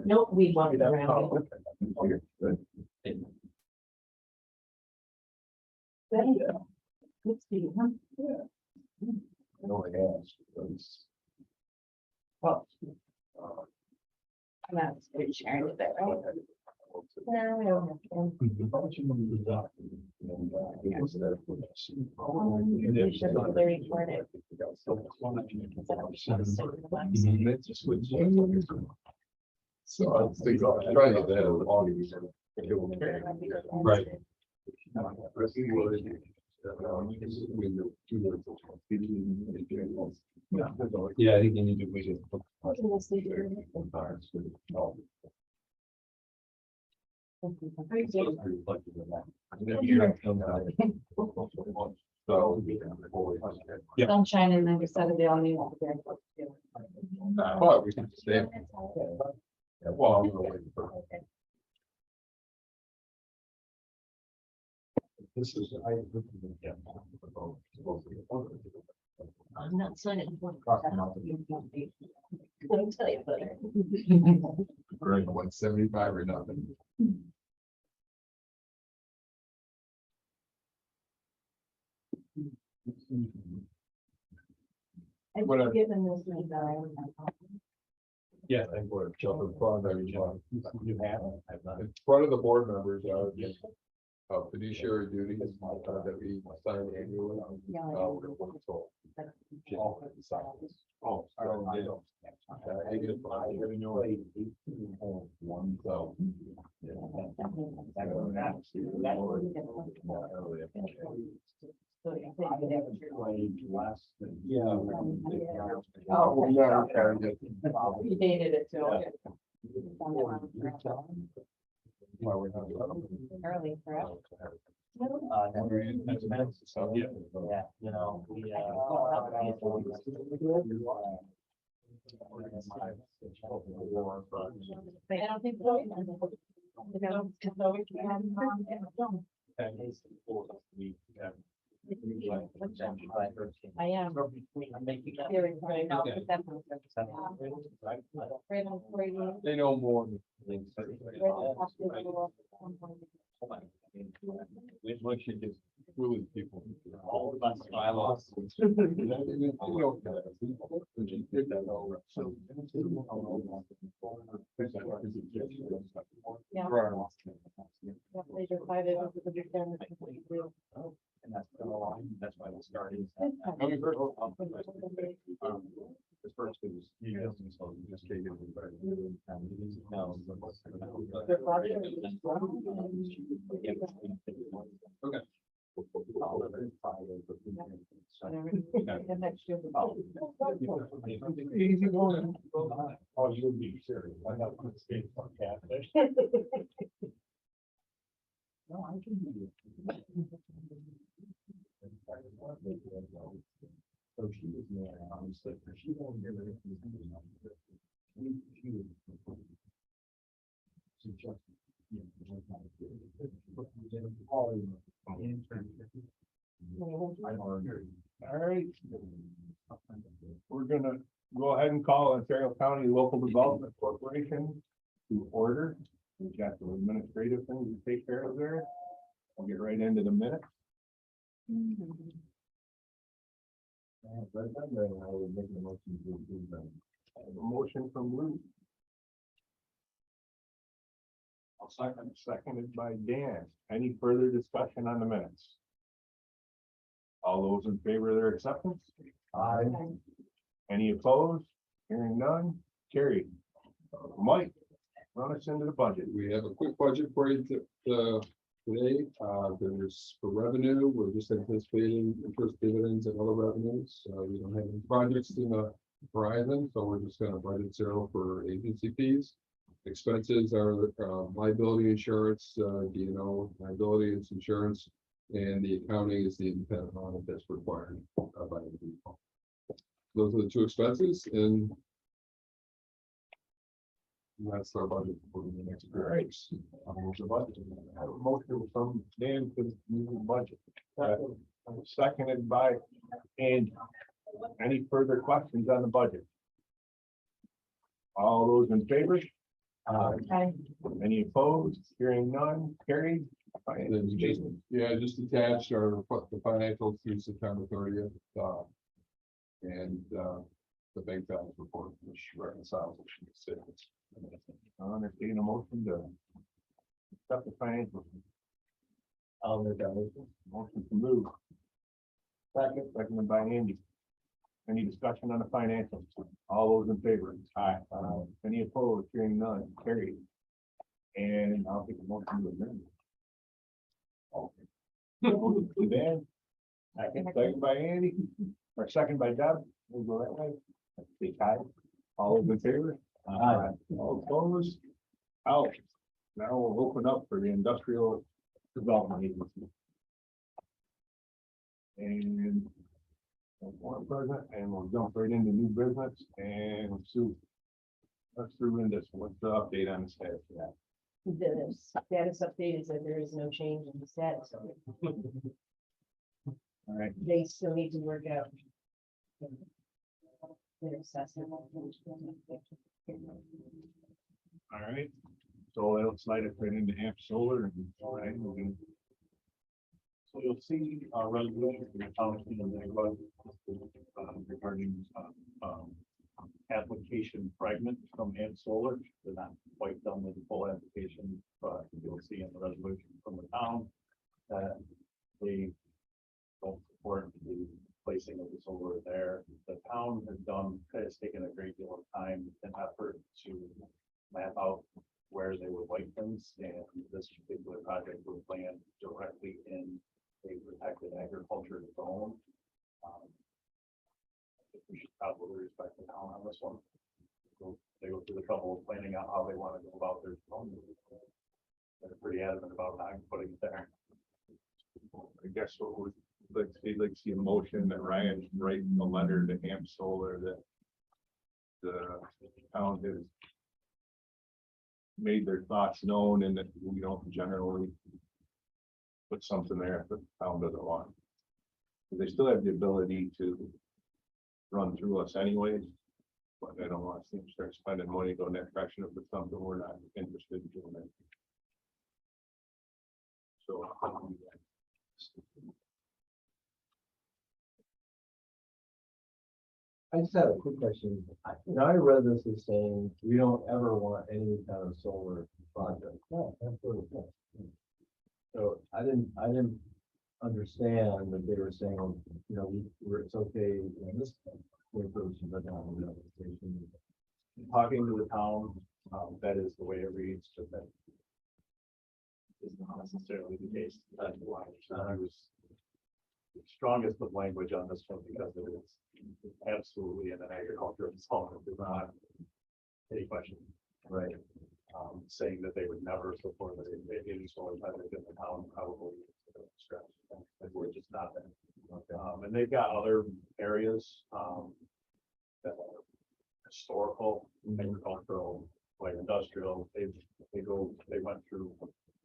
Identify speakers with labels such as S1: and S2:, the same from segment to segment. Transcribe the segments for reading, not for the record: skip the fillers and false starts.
S1: Nope, we walked around. Let's see, huh?
S2: No, I asked.
S1: Well. That's good sharing with that, right? No, I don't have to. We should have really recorded.
S2: So I think I'll try to get that long. Right. Yeah, I think you need to wait. So. Yeah.
S1: Sunshine and then we Saturday on the.
S2: Well, we can stay. Well, I'm gonna wait for. This is.
S1: I'm not signing. Let me tell you, but.
S2: We're in 175 or nothing.
S1: I've
S2: Whatever.
S1: given this one
S2: Yeah, I think we're in front of everyone. You have. In front of the board members are fiduciary duties that we sign annually. We're gonna work till. Oh,
S1: We dated it too. Early for us.
S2: So, yeah.
S3: Yeah, you know, we,
S1: I don't think so. I am. Very right now, but definitely. Right on 40.
S2: They know more. We should just really people.
S3: all of us bylaws.
S1: Yeah. Yep, they decided it was a big damage.
S3: And that's been a long, that's why we started.
S2: The first is, you know, so you just can't get everybody.
S3: No.
S2: Okay.
S1: And next year.
S2: Easy going. Oh, you would be serious. I have to stay for catfish. No, I can do it. So she was there, honestly, she won't give it. She was. Suggested. All right. We're gonna go ahead and call Ontario County Local Development Corporation to order. We've got the administrative things to take care of there. I'll get right into the minutes. I have a motion from Lou. I'll second. Seconded by Dan. Any further discussion on the minutes? All those in favor of their acceptance? Aye. Any opposed? Hearing none, carried. Mike, run us into the budget.
S4: We have a quick budget for you today. There's for revenue, we're just anticipating interest, dividends and other revenues. We don't have any projects in the horizon, so we're just gonna budget zero for agency fees. Expenses are liability insurance, D&O liability and insurance, and the accounting is the independent audit that's required by the people. Those are the two expenses, and that's our budget for the next year.
S2: All right. I have a motion from Dan to move the budget. Seconded by Andy. Any further questions on the budget? All those in favor?
S1: Okay.
S2: Any opposed? Hearing none, carried.
S4: And then
S2: Jason.
S4: yeah, just attached are the financials through September 30th. The bank balance report, which reconciles the statements.
S2: I'll entertain a motion to accept the financials.
S3: I'll make that motion.
S2: Motion to move. Seconded by Andy. Any discussion on the financials? All those in favor? Aye. Any opposed? Hearing none, carried. And I'll take a motion to adjourn. Dan, second by Andy, or second by Deb. We'll go that way. Say aye. All those in favor?
S3: Aye.
S2: All opposed? Out. Now we'll open up for the industrial development agency. And one president, and we'll jump right into new business and Sue. Let's through in this. What's the update on the status of that?
S1: The status update is that there is no change in the status of it.
S2: All right,
S1: They still need to work out their assessment.
S2: all right. So it'll slide it right into AMP Solar and all right, we're gonna.
S3: So you'll see a resolution from the town of Kennesaw, regarding application fragment from Ant Solar. They're not quite done with the full application, but you'll see in the resolution from the town that they don't support the placing of the solar there. The town has taken a great deal of time and effort to map out where they would like them, and this particular project was planned directly in a protected agriculture zone. I think we should probably respect the town on this one. So they go through the trouble of planning out how they want to go about their zone. They're pretty adamant about not putting it there.
S2: I guess what would, like see a motion that Ryan write a letter to AMP Solar that the town has made their thoughts known and that we don't generally put something there if the town doesn't want. They still have the ability to run through us anyways, but I don't want to see them start spending money going that direction if it's something we're not interested in doing. So.
S5: I just had a quick question. I read this as saying we don't ever want any kind of solar project. No, that's what it says. So I didn't understand that they were saying, you know, it's okay in this. But not in the other station.
S3: Talking to the town, that is the way it reads, but that is not necessarily the case. That's why I was the strongest of language on this one because it is absolutely in an agricultural zone. There's not any question.
S5: Right.
S3: Saying that they would never support any solar project in the town, probably stretch. We're just not there. Okay. And they've got other areas that are historical, agricultural, like industrial. They went through,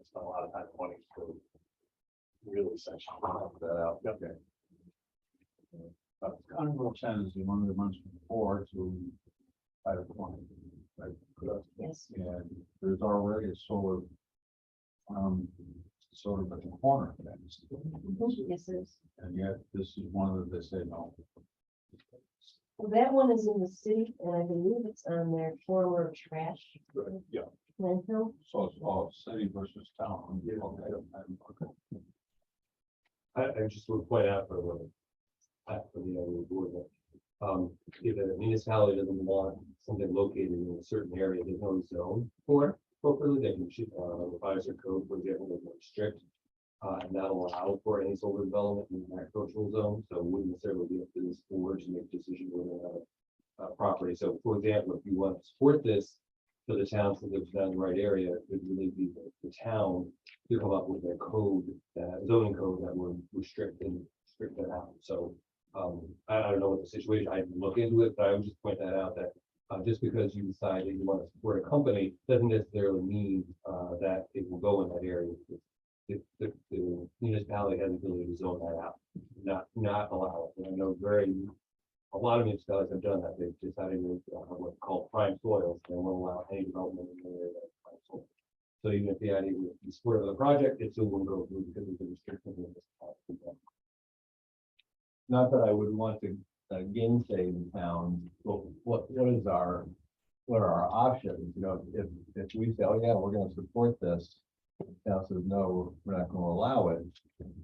S3: spent a lot of time and money to really section that out. Okay. Continental Ten is one of the months from 4 to 5:20. Right.
S1: Yes.
S3: And there's already a solar, sort of at the corner of that.
S1: Yes, it is.
S3: And yet this is one that they say no.
S1: Well, that one is in the city, and I believe it's on their former trash.
S3: Yeah.
S1: Landfill.
S3: So it's all city versus town.
S5: Yeah.
S3: Okay.
S6: I just would point out for the other board that, if a municipality doesn't want something located in a certain area, there's no zone for it appropriately, they can shoot, the Pfizer code, for example, is more strict. And not allow for any solar development in the agricultural zone, so it wouldn't necessarily be up to this board to make decisions whether a property. So for example, if you want to support this for the towns that live down the right area, it would really be the town to come up with a code, zoning code that would restrict that out. So I don't know what the situation, I didn't look into it, but I would just point that out that just because you decide that you want to support a company doesn't necessarily mean that it will go in that area. If the municipality has the ability to zone that out. not allow it. And I know a lot of municipalities have done that. They've decided to what's called prime soils, and they won't allow any development in the area that's prime soil. So even if the idea was to support of the project, it still wouldn't go through because of the restrictions of this.
S5: Not that I would want to gainsay the town, but what are our options? You know, if we say, oh yeah, we're gonna support this, the town says, no, we're not gonna allow it.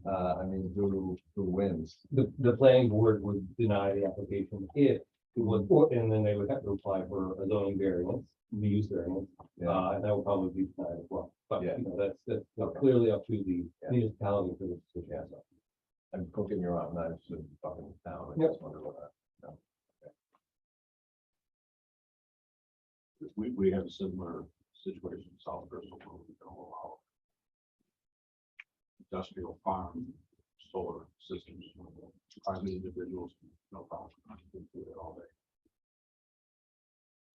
S5: I mean, who wins?
S6: The planning board would deny the application if it was, and then they would have to apply for a zoning variance, the use variance.
S5: Yeah.
S6: And that would probably be denied as well. But,
S5: Yeah.
S6: you know, that's clearly up to the municipality for this decision.
S5: I'm cooking your own knives to fucking town. I
S6: Yep.
S5: just wonder what that.
S3: We have a similar situation in South Bristol where we don't allow industrial farm solar systems, private individuals, no problem. I can do it all day.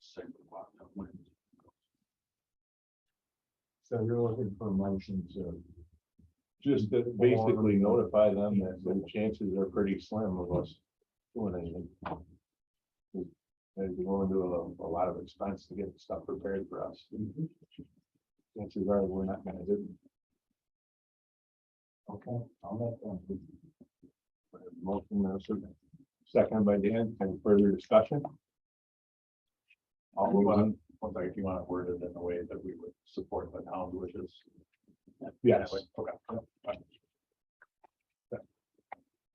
S3: Same with wind.
S5: So you're looking for a motion to.
S2: Just to basically notify them that the chances are pretty slim of us doing anything. They're going to do a lot of expense to get the stuff prepared for us. Chances are we're not gonna do it.
S5: Okay, I'll make one.
S2: Motion, second by Dan, any further discussion? All move on.
S3: Like if you want to word it in a way that we would support the town's wishes.
S2: Yes.
S3: Okay.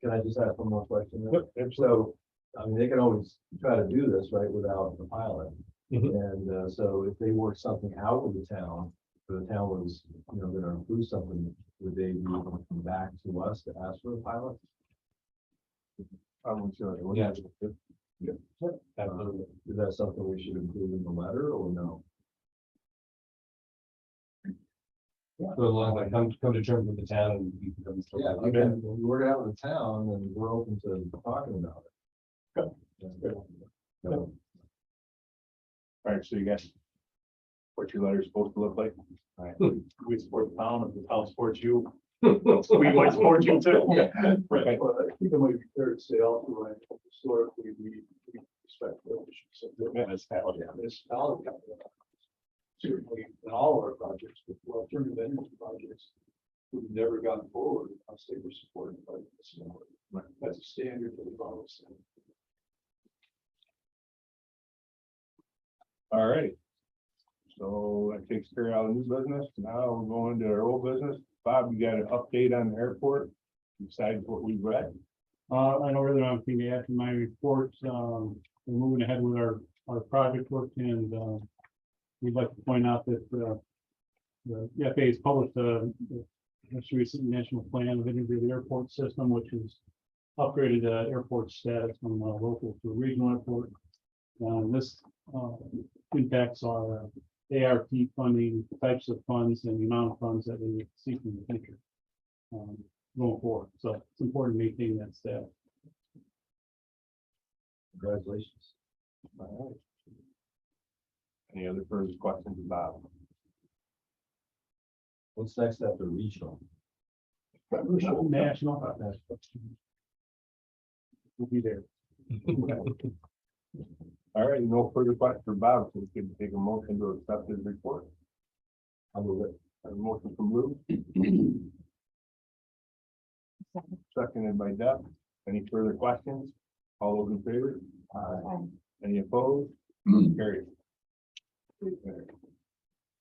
S5: Can I just ask one more question? then?
S2: Yep,
S5: So, I mean, they can always try to do this, right, without the pilot.
S2: Mhm.
S5: And so if they work something out with the town, if the town was, you know, gonna approve something, would they be able to come back to us to ask for a pilot?
S2: I'm sure.
S6: Yeah.
S5: Absolutely. Is that something we should include in the letter or no?
S6: So as long as I come to terms with the town and we can come.
S5: Yeah, we can, we work it out with the town and we're open to talking about it. So,
S2: All right, so you guys, what your letter's supposed to look like? All right.
S3: We support the town, if the town supports you, we might support you too.
S2: Right.
S3: Well, I think it might be fair to say also, right, historically, we respect the wishes of the municipality. Municipality. Certainly, in all of our projects, but for alternative energy projects, we've never gone forward unless they were supported by the municipality. That's a standard for the policy.
S2: All right. So that takes care of all the new business. Now we're going to our old business. Bob, you got an update on the airport? Besides what we've read?
S7: I know really don't think after my report, we're moving ahead with our project work and, we'd like to point out that, the FAA has published the most recent national plan of integrated airport system, which is upgraded airport status from local to regional airport. This impacts our ARP funding, types of funds and the amount of funds that we seek in the future going forward. So it's important to maintain that status.
S5: Congratulations.
S2: All right. Any other further questions about?
S5: What's next after regional?
S7: National. We'll be there.
S2: All right, no further questions for Bob, so we can take a motion to accept his report.
S5: I'll move it.
S2: Have a motion from Lou. Seconded by Deb. Any further questions? All those in favor? Any opposed? Carried.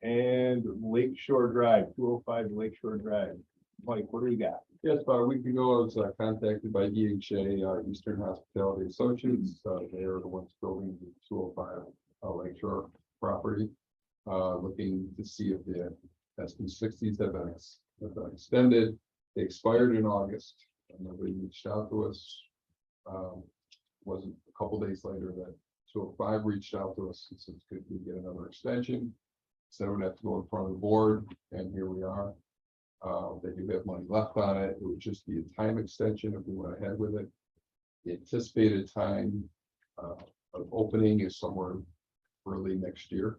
S2: And Lake Shore Drive, 205 Lake Shore Drive. Mike, what do we got?
S4: Yes, about a week ago, I was contacted by EHA, Eastern Hospitality Associates. They are the ones building the 205 Lake Shore property. Looking to see if the SB60s have been extended. They expired in August. And nobody reached out to us. Wasn't a couple days later that 205 reached out to us and said, could we get another extension? So we'd have to go in front of the board, and here we are. They do have money left on it. It would just be a time extension if we went ahead with it. The anticipated time of opening is somewhere early next year.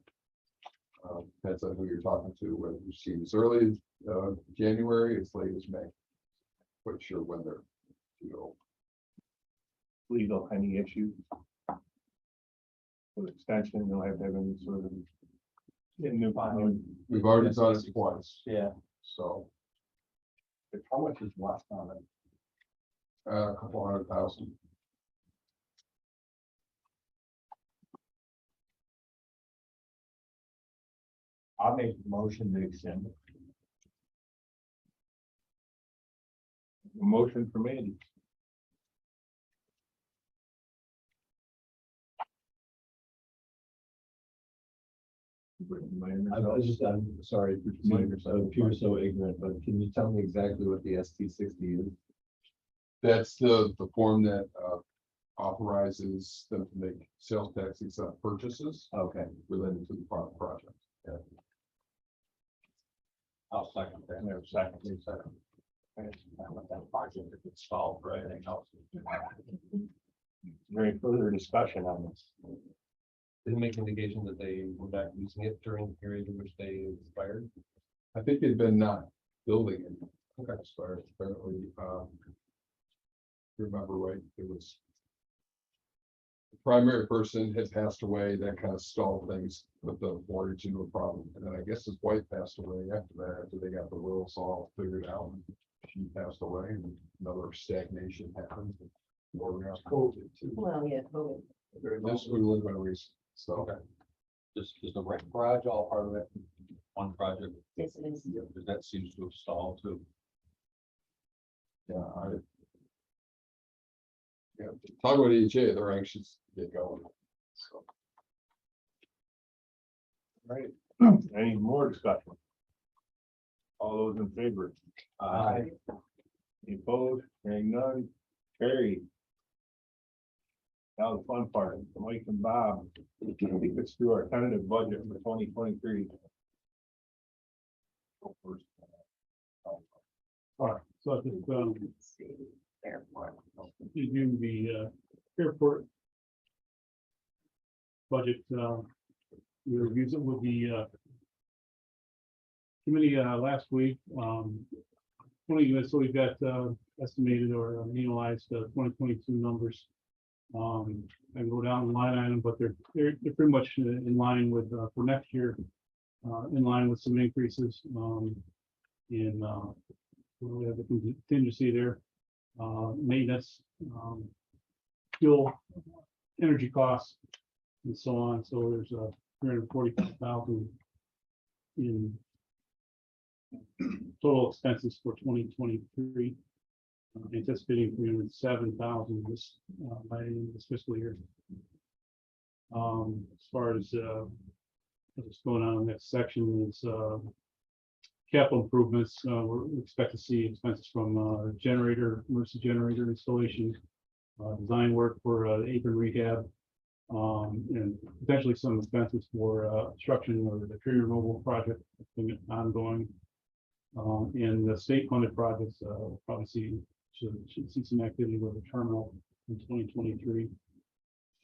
S4: Depends on who you're talking to, whether you see as early as January, as late as May. Quite sure when they're feel.
S2: Legal, any issues? With extension, you'll have to have any sort of. New filing,
S4: We've already done it twice,
S3: Yeah,
S4: so
S3: how much is left on it?
S4: a couple $100,000.
S3: I'll make the motion to extend it.
S2: a motion from Andy.
S5: I'm sorry, I appear so ignorant, but can you tell me exactly what the ST60 is?
S4: That's the form that authorizes them to make sales tax exempt purchases
S5: Okay,
S4: related to the project.
S3: I'll second that.
S2: And there's second.
S3: Let that project get solved for anything else.
S2: Any further discussion on this?
S6: Did it make indication that they were not using it during the period in which they expired?
S4: I think they've been not building it. Okay, as far as apparently, remember right, it was. The primary person had passed away, that kind of stalled things with the mortgage into a problem. And then I guess his wife passed away after that, after they got the wills all figured out. She passed away and another stagnation happened. More around COVID too.
S1: Well, yeah, COVID.
S4: This would live by reason, so.
S6: Okay. Just is the rec garage all part of it? One project,
S1: Yes, it is.
S6: because that seems to have stalled too.
S4: Yeah, yeah, talk about EHA, they're anxious to get going. So,
S2: Right. Any more discussion? All those in favor?
S3: Aye.
S2: Any opposed? Hearing none, carried. Now the fun part, Mike and Bob, take us through our tentative budget for 2023. Go first.
S7: All right, so I just,
S1: Airport.
S7: review the airport budget, we reviewed it with the committee last week. So we've got estimated or annualized 2022 numbers. I can go down the line item, but they're pretty much in line with for next year, in line with some increases. We have the contingency there, maintenance, fuel, energy costs, and so on. So there's a 345,000 in total expenses for 2023. Anticipating 307,000 this by the end of this fiscal year. As far as what's going on in the next section is capital improvements. We expect to see expenses from generator, emergency generator installation, design work for apron rehab, and potentially some expenses for construction or the tree removal project that's been ongoing. And the state funded projects probably should see some activity with the terminal in 2023.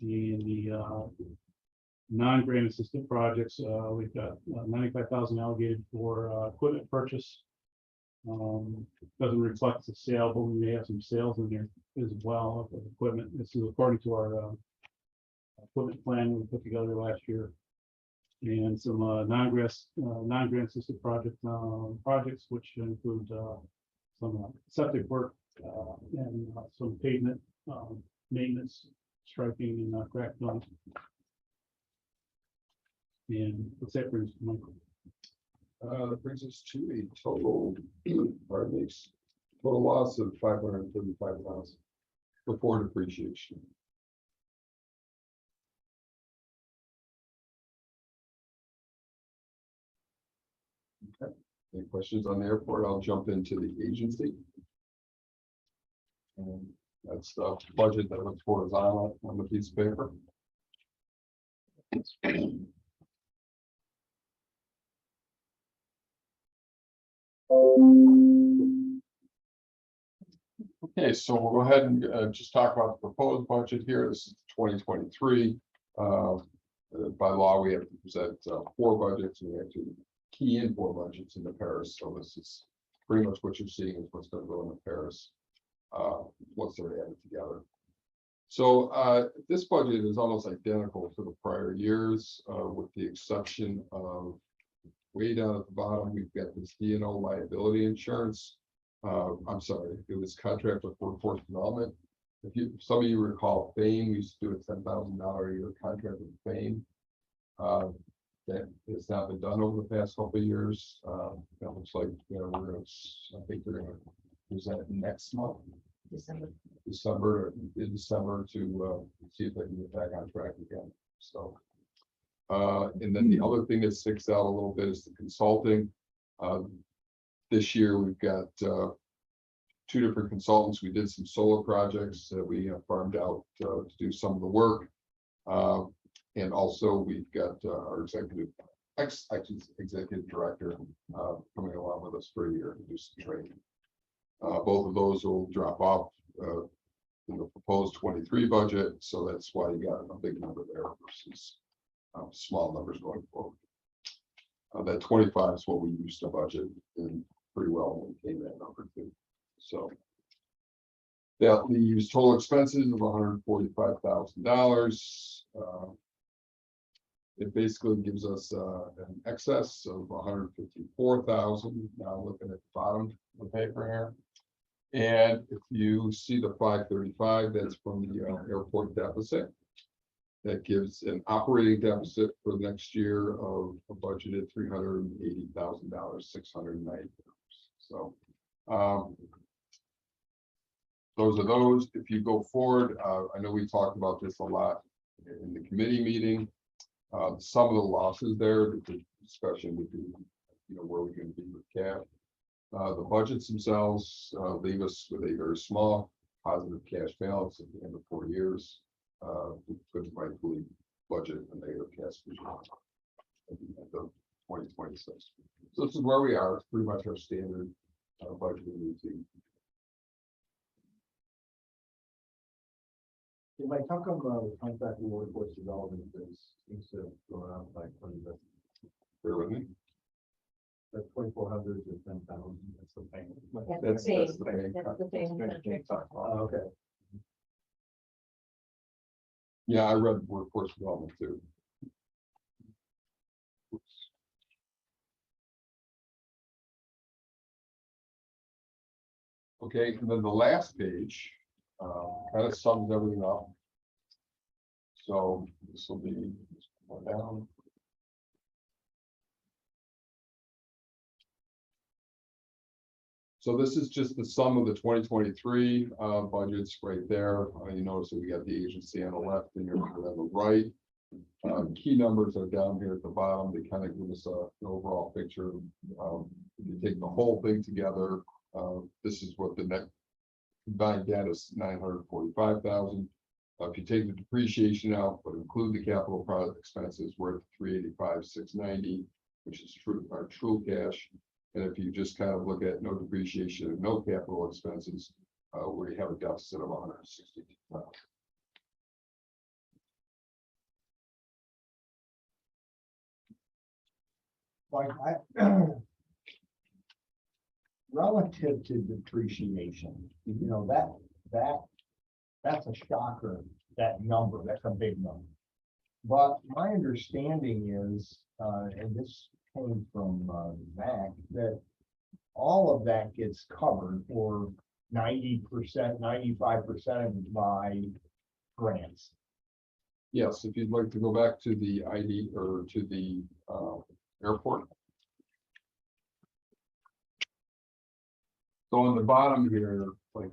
S7: And the non-grant assisted projects, we've got 95,000 allocated for equipment purchase. Doesn't reflect the sale, but we may have some sales in there as well of equipment. This is according to our equipment plan we put together last year. And some non-grant assisted projects, which include some septic work and some pavement maintenance, striping, and crack filling. And what's that brings to Michael?
S4: that brings us to a total, pardon me, total loss of 535,000 before depreciation. Okay. Any questions on the airport? I'll jump into the agency. And that's the budget that looks horizontal on the piece of paper. Okay, so we'll go ahead and just talk about the proposed budget here. This is 2023. By law, we have to present 4 budgets, and we have to key in 4 budgets into Paris. So this is pretty much what you're seeing is what's going to go into Paris. once they're added together. So, this budget is almost identical to the prior years, with the exception of way down at the bottom, we've got this D&O liability insurance. I'm sorry, it was contract with workforce development. Some of you recall Fame, we used to do a $10,000 a year contract with Fame. That has not been done over the past couple of years. That looks like, you know, I think they're gonna present next month,
S1: December.
S4: in December to see if they can get back on track again. So, and then the other thing that sticks out a little bit is the consulting. This year we've got 2 different consultants. We did some solar projects that we farmed out to do some of the work. And also we've got our executive director coming along with us for a year to do some training. Both of those will drop off in the proposed 23 budget, so that's why you got a big number there versus small numbers going forward. That 25 is what we used to budget, and pretty well maintained that number too. So that leaves total expenses of $145,000. It basically gives us an excess of $154,000. Now looking at the bottom of the paper here. And if you see the 535, that's from the airport deficit. That gives an operating deficit for next year of a budgeted $380,000, 690. So those are those. If you go forward, I know we talked about this a lot in the committee meeting. Some of the losses there, the discussion would be, you know, where we're going to be with cash. The budgets themselves leave us with a very small positive cash balance at the end of 4 years. We could rightfully budget a negative cash position at the end of 2026. So this is where we are. It's pretty much our standard budgeting routine.
S5: Mike, how come the contract with workforce development seems to have gone up by 20%?
S4: Bear with me.
S5: That 2,400 to 10,000, that's the thing.
S1: That's the
S4: That's
S1: same,
S4: the thing.
S1: that's the same contract.
S5: Okay.
S4: Yeah, I read workforce development too. Oops. Okay, and then the last page kind of sums everything up. So this will be going down. So this is just the sum of the 2023 budgets right there. You notice that we got the agency on the left and you're on the right. Key numbers are down here at the bottom. They kind of give us an overall picture. If you take the whole thing together, this is what the net combined data is, 945,000. If you take the depreciation out, but include the capital project expenses, we're at 385,690, which is our true cash. And if you just kind of look at no depreciation and no capital expenses, we have a deficit of 162,000.
S8: Like relative to depreciation, you know, that's a shocker, that number, that's a big number. But my understanding is, and this came from Zach, that all of that gets covered for 90%, 95% by grants.
S4: Yes, if you'd like to go back to the ID or to the airport. So on the bottom here, like.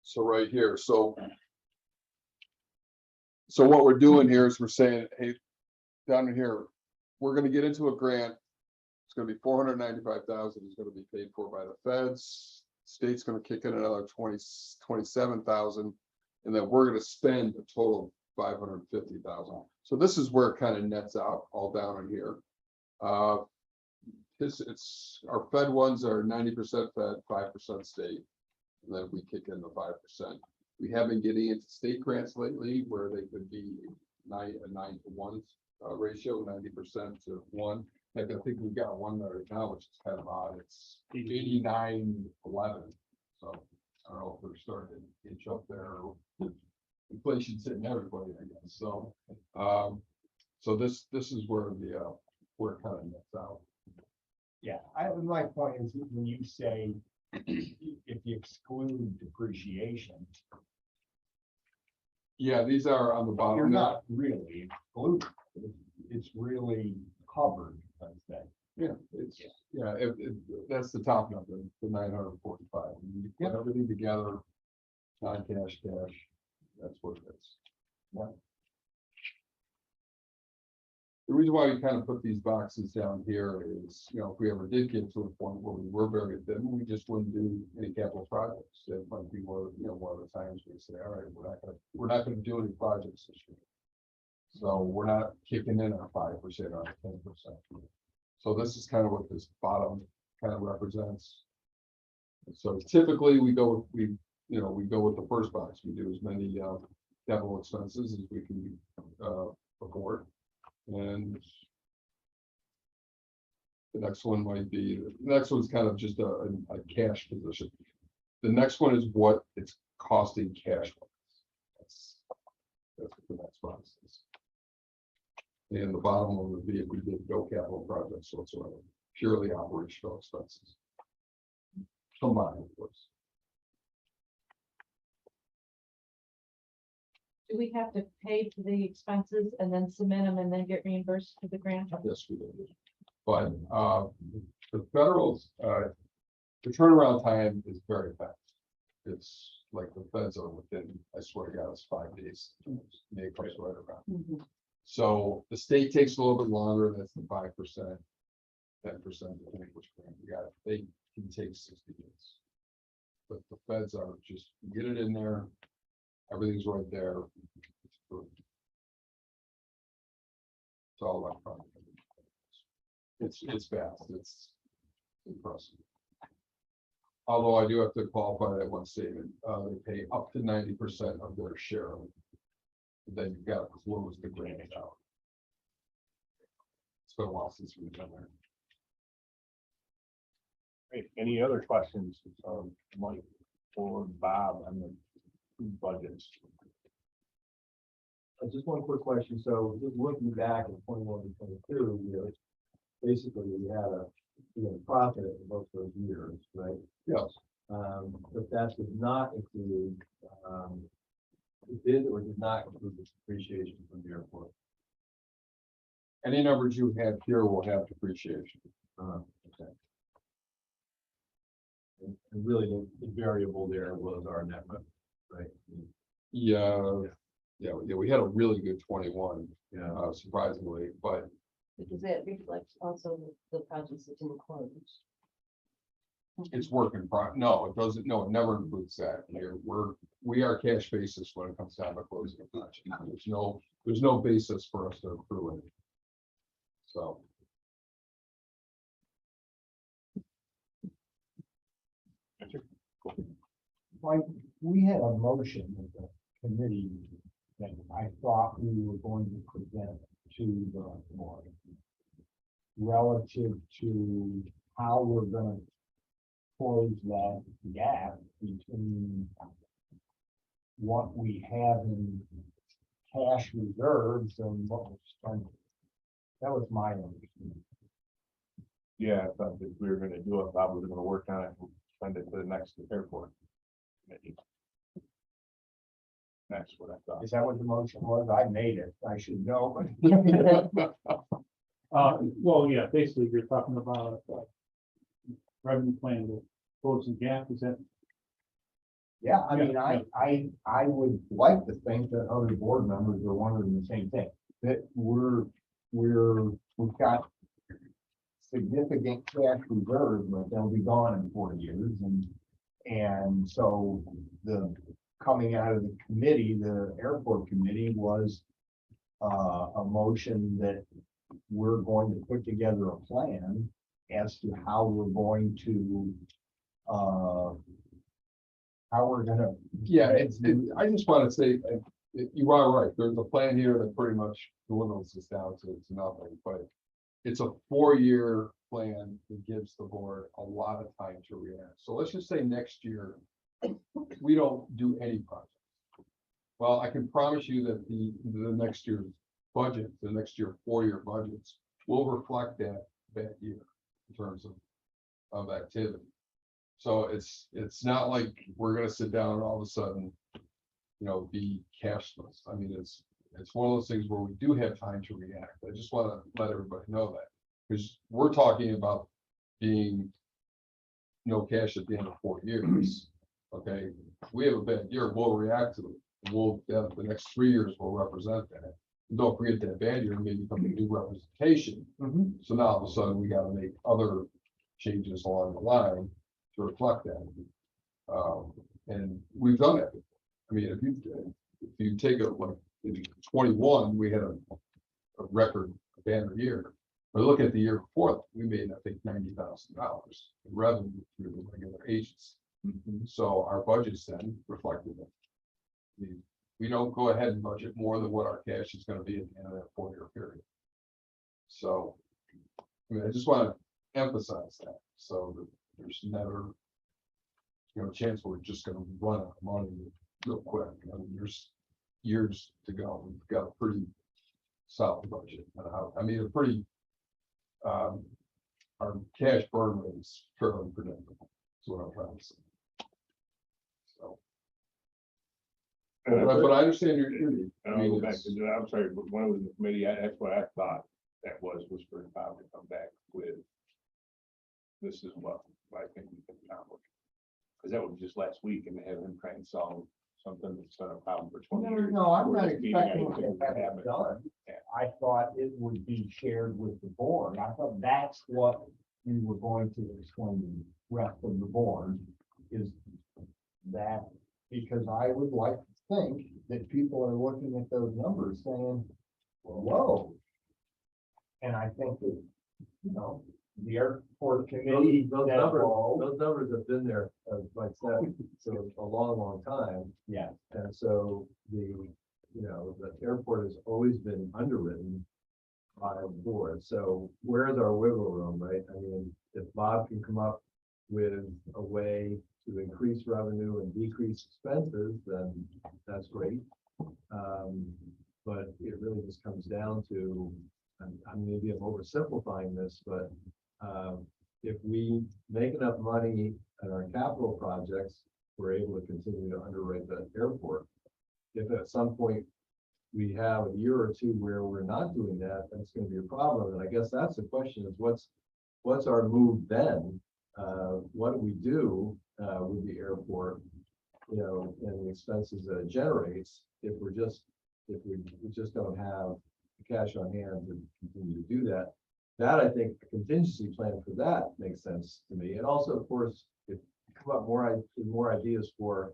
S4: So right here, so what we're doing here is we're saying, hey, down in here, we're gonna get into a grant. It's gonna be 495,000, it's gonna be paid for by the feds. State's gonna kick in another 27,000, and then we're gonna spend a total of 550,000. So this is where it kind of nets out all down in here. It's our Fed ones are 90% Fed, 5% state, and then we kick in the 5%. We have been getting into state grants lately where they could be a 9 to 1 ratio, 90% to 1. Like, I think we've got one right now, which is kind of odd, it's 89.11. So I don't know if they're starting to inch up there, or inflation's hitting everybody, I guess, so. So this is where where it kind of nets out.
S8: Yeah, my point is when you say if you exclude depreciation,
S4: Yeah, these are on the
S8: you're
S4: bottom. now.
S8: not really excluded. It's really covered, I'd say.
S4: Yeah, it's, yeah, that's the top number, the 945. You put everything together, non-cash, cash, that's what it is. Yeah. The reason why we kind of put these boxes down here is, you know, if we ever did get to a point where we were very thin, we just wouldn't do any capital projects. That might be one of the times we say, all right, we're not gonna do any projects this year. So we're not kicking in our 5% or 10%. So this is kind of what this bottom kind of represents. So typically we go with the first box. We do as many capital expenses as we can afford. And the next one might be, the next one's kind of just a cash position. The next one is what it's costing cash. That's what the next box is. And the bottom one would be if we did no capital projects whatsoever, purely operational expenses. Combined, of course.
S9: Do we have to pay for the expenses and then submit them and then get reimbursed for the grant?
S4: Yes, we do. But the federals, the turnaround time is very fast. It's like the feds are within, I swear to God, it's 5 days. May comes right around. So the state takes a little bit longer, that's the 5%, 10%, depending which grant you got. They can take 60 days. But the feds are just get it in there, everything's right there. It's all electronic. It's fast, it's impressive. Although I do have to qualify that one statement, they pay up to 90% of their share. Then you've got to close the grant out. It's been a while since we've done that.
S2: Great. Any other questions, Mike or Bob on the two budgets?
S5: Just one quick question. So just looking back at 21 and 22, basically we had a profit in both those years, right?
S4: Yes.
S5: But that did not include, it did or did not include the depreciation from the airport.
S4: Any numbers you have here will have depreciation.
S5: Okay. And really the variable there was our net revenue, right?
S4: Yeah, we had a really good 21,
S5: Yeah.
S4: surprisingly, but
S1: Because that reflects also the projects that didn't close.
S4: it's working. No, it doesn't. No, it never includes that. We are cash basis when it comes down to closing a project. There's no basis for us to accrue it. So.
S8: Like, we had a motion with the committee that I thought we were going to present to the board relative to how we're gonna close that gap between what we have in cash reserves and what we're spending. That was my understanding.
S2: Yeah, I thought that we were gonna do it, Bob was gonna work on it, and send it to the next airport committee. That's what I thought.
S8: Is that what the motion was? I made it. I should know.
S7: Well, yeah, basically you're talking about revenue plan with closing gap, is that?
S8: Yeah, I mean,
S7: Yeah,
S8: I would like to think that other board members are wondering the same thing, that we've got significant cash reserves, but they'll be gone in 4 years, and so coming out of the committee, the airport committee was a motion that we're going to put together a plan as to how we're going to
S4: Yeah, I just want to say, you are right. There's a plan here that pretty much dwindles this down to nothing, but it's a 4-year plan that gives the board a lot of time to react. So let's just say next year, we don't do any projects. Well, I can promise you that the next year's budget, the next year 4-year budgets will reflect that year in terms of activity. So it's not like we're gonna sit down and all of a sudden, be cashless. I mean, it's one of those things where we do have time to react. I just want to let everybody know that, because we're talking about being no cash at the end of 4 years. Okay, we have a bad year, we'll react to it. The next 3 years will represent that. And don't forget that bad year may become a new representation. So now all of a sudden we got to make other changes along the line to reflect that. And we've done that. I mean, if you take it like in 21, we had a record banner year. But look at the year before that, we made, I think, $90,000 in revenue through the regular agents. So our budgets then reflected that. We don't go ahead and budget more than what our cash is going to be at the end of that 4-year period. So, I mean, I just want to emphasize that, so that there's never, a chance we're just going to run out of money real quick. I mean, there's years to go. We've got a pretty solid budget. I mean, a pretty, our cash burn rate is fairly predictable. That's what I'm trying to say. So, but I understand your.
S2: And I'll go back to, I'm sorry, but when I was in the committee, that's what I thought that was for Bob to come back with. This is what I think we can accomplish. Because that was just last week, and they have him trying to solve something that's been a problem for 20 years.
S8: No, I'm
S2: We're
S8: not
S2: just beating our
S8: expecting
S2: head
S8: to
S2: with
S8: have
S2: habit.
S8: it done.
S2: Yeah.
S8: I thought it would be shared with the board. I thought that's what we were going to explain to the rest of the board, is that, because I would like to think that people are looking at those numbers saying, whoa. And I think that, the airport committee.
S5: Those
S8: that
S5: numbers,
S8: involved-
S5: those numbers have been there, like I said, so a long time.
S8: Yeah,
S5: And so the airport has always been underwritten by the board. So where's our wiggle room, right? I mean, if Bob can come up with a way to increase revenue and decrease expenses, then that's great. But it really just comes down to, maybe I'm oversimplifying this, but if we make enough money in our capital projects, we're able to continue to underwrite the airport. If at some point we have a year or two where we're not doing that, then it's going to be a problem. And I guess that's the question: is what's our move then? What do we do with the airport, and the expenses that it generates if we just don't have the cash on hand to continue to do that? That, I think, a contingency plan for that makes sense to me. And also, of course, if you come up more ideas for,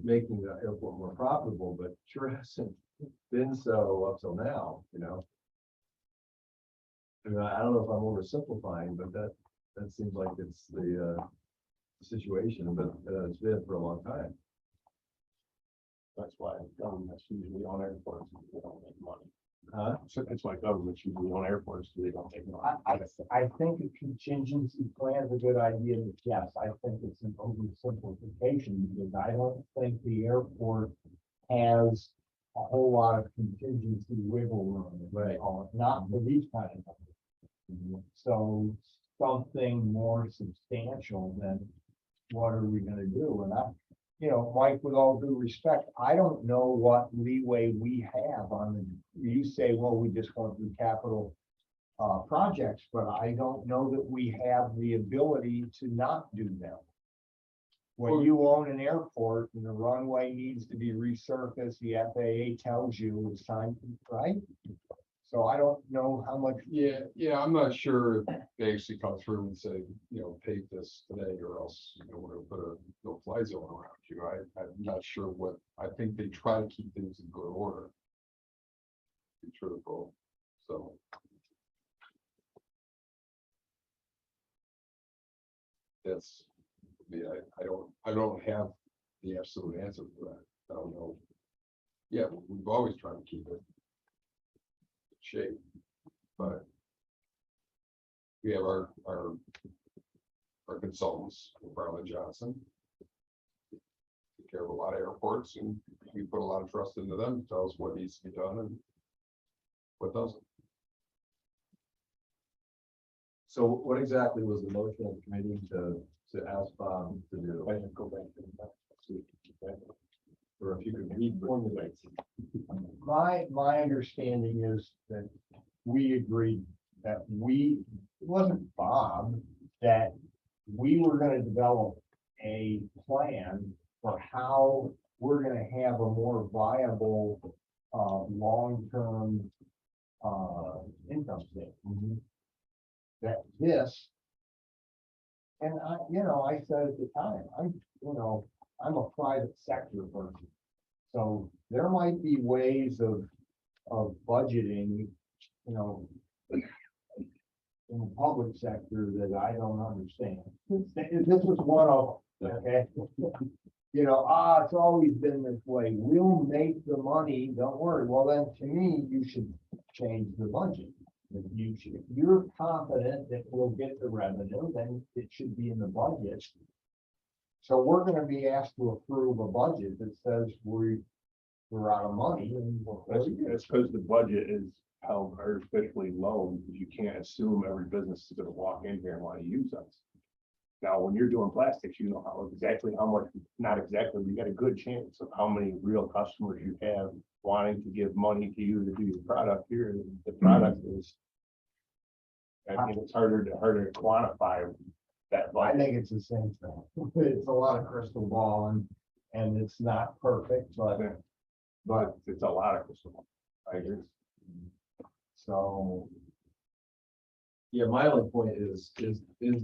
S5: making the airport more profitable, but sure hasn't been so up till now, I mean, I don't know if I'm oversimplifying, but that seems like it's the situation, but it's been for a long time.
S2: That's why governments usually own airports, they don't make money.
S5: Huh?
S2: That's why governments usually own airports, they don't make money.
S8: I think a contingency plan is a good idea, but yes, I think it's an oversimplification, because I don't think the airport has a whole lot of contingency wiggle room.
S5: Right.
S8: Not for these kind of numbers. So something more substantial than what are we gonna do? And Mike, with all due respect, I don't know what leeway we have you say, well, we just want to do capital projects, but I don't know that we have the ability to not do them. When you own an airport and the runway needs to be resurfaced, the FAA tells you it's time, right? So I don't know how much.
S4: Yeah, I'm not sure if they actually come through and say, pave this today, or else, we're gonna put a no-fly zone around you. I'm not sure what, I think they try to keep things in good order. Be truthful, so. That's, I don't have the absolute answer for that. I don't know. Yeah, we've always tried to keep it in shape. but we have our consultants, Barley Johnson. Take care of a lot of airports, and we put a lot of trust into them to tell us what needs to be done and what doesn't.
S5: So what exactly was the motion of the committee to ask Bob to do?
S2: I can go back to that.
S5: Or if you could reformulate.
S8: My understanding is that we agreed that it wasn't Bob, that we were gonna develop a plan for how we're gonna have a more viable, long-term, income statement. That this, and I said at the time, I'm a private sector person. So there might be ways of budgeting, in the public sector that I don't understand. This was one of them, okay? It's always been this way. We'll make the money, don't worry. Well, then to me, you should change the budget. If you're confident that we'll get the revenue, then it should be in the budget. So we're gonna be asked to approve a budget that says we're out of money. And
S2: That's because the budget is held artificially low, because you can't assume every business is gonna walk in here and want to use us. Now, when you're doing plastics, you know how much, not exactly, you got a good chance of how many real customers you have wanting to give money to you to do your product here. The product is, I think it's harder to quantify that.
S8: I think it's the same thing. It's a lot of crystal ball and it's not perfect, but
S2: It's a lot of crystal. I agree.
S8: so.
S5: Yeah, my only point is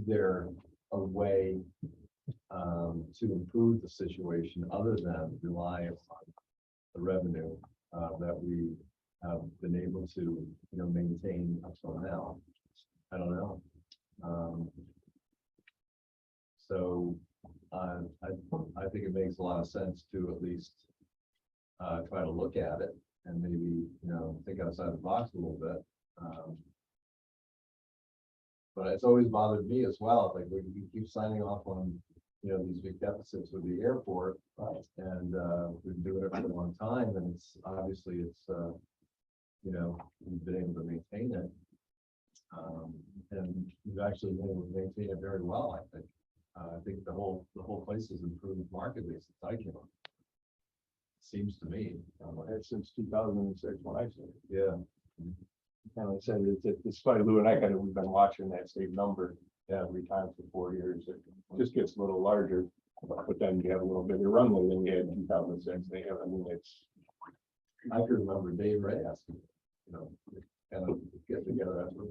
S5: there a way to improve the situation other than rely upon the revenue that we have been able to, maintain up till now? I don't know. So I think it makes a lot of sense to at least try to look at it and maybe, think outside the box a little bit. But it's always bothered me as well, like we keep signing off on, these big deficits with the airport. And we've been doing it for a long time, and it's obviously we've been able to maintain it. And we've actually been able to maintain it very well, I think. I think the whole place has improved markedly since I came on. Seems to me.
S2: Since 2006 when I said it.
S5: Yeah.
S2: And I said, despite Lou and I we've been watching that same number every time for 4 years. It just gets a little larger, but then you have a little bigger runway than you had in 2006.
S5: I can remember Dave Ray asking, kind of get together after,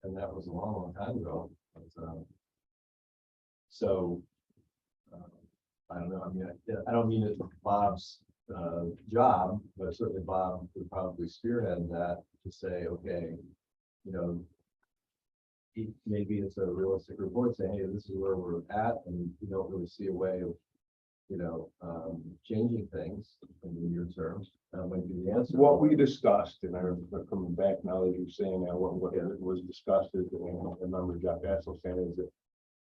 S5: and that was a long time ago. But, I don't know. I mean, I don't mean it's Bob's job, but certainly Bob would probably spearhead that to say, okay, maybe it's a realistic report saying, hey, this is where we're at, and we don't really see a way of, changing things in the near term. That might be the answer.
S2: What we discussed, and I'm coming back now that you're saying that, what was discussed is, and I remember Jeff Bassel saying is that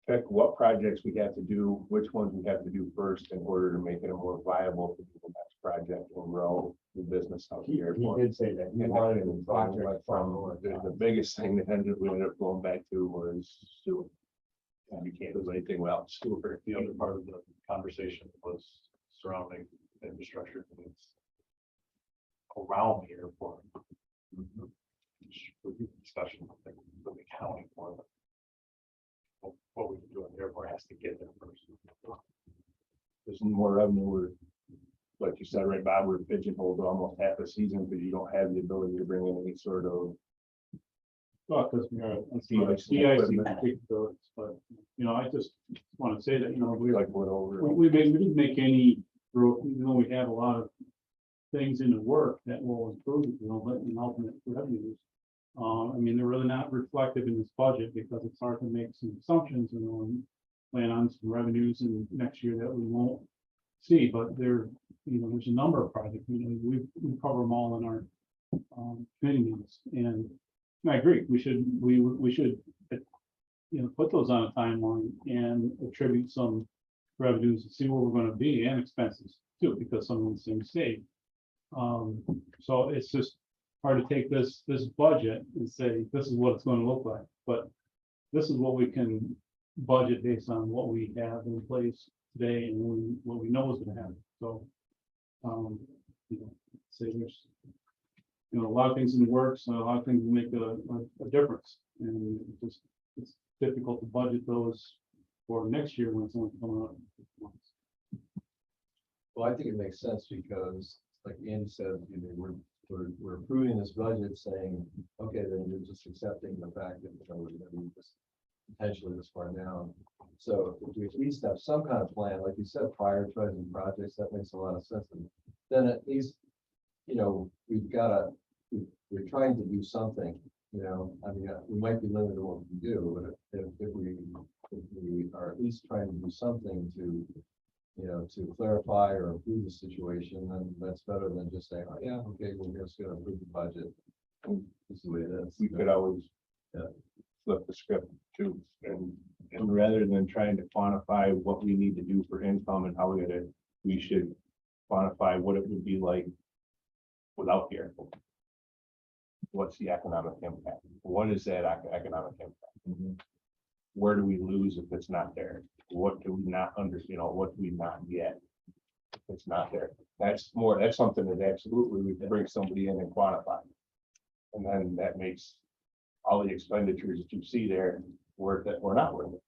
S2: check what projects we have to do, which ones we have to do first in order to make it a more viable for the next project and grow the business out here.
S8: He did say that. He wanted a project from.
S2: The biggest thing that we ended up going back to was sewer. And you can't do anything without sewer.
S3: The other part of the conversation was surrounding infrastructure needs around the airport. Which would be a discussion, I think, with the county for what we can do at the airport has to get there first.
S2: There's more revenue. We're, like you said, right, Bob, we're pigeonholed to almost half a season because you don't have the ability to bring in any sort of.
S7: Well, because we are,
S2: De-icing equipment.
S7: capabilities, but, I just want to say that,
S2: We like went over.
S7: we didn't make any growth, even though we have a lot of things in the work that will improve, and ultimate revenues. I mean, they're really not reflected in this budget because it's hard to make some assumptions and plan on some revenues in next year that we won't see, but there's a number of projects, we cover them all in our committee meetings, and I agree, we should, put those on a timeline and attribute some revenues, and see where we're gonna be, and expenses too, because some of these things stay. So it's just hard to take this budget and say, this is what it's gonna look like, but this is what we can budget based on what we have in place today and what we know is gonna happen, so. Say there's, a lot of things in the works, and a lot of things will make a difference, and it's difficult to budget those for next year when it's only coming up.
S5: Well, I think it makes sense because, like Andy said, we're approving this budget saying, okay, then you're just accepting the fact that, we're gonna be this potentially this far down. So if we at least have some kind of plan, like you said, prioritizing projects, that makes a lot of sense. And then at least, we're trying to do something, I mean, we might be limited to what we can do, but if we are at least trying to do something to, to clarify or improve the situation, then that's better than just saying, oh, yeah, okay, we're just gonna approve the budget. This is the way it is.
S2: We could always flip the script too, and rather than trying to quantify what we need to do for income and how we should quantify what it would be like without the airport. What's the economic impact? What is that economic impact? Where do we lose if it's not there? What do we not understand? What do we not get if it's not there? That's something that absolutely we can bring somebody in and quantify. And then that makes all the expenditures that you see there worth it or not worth it.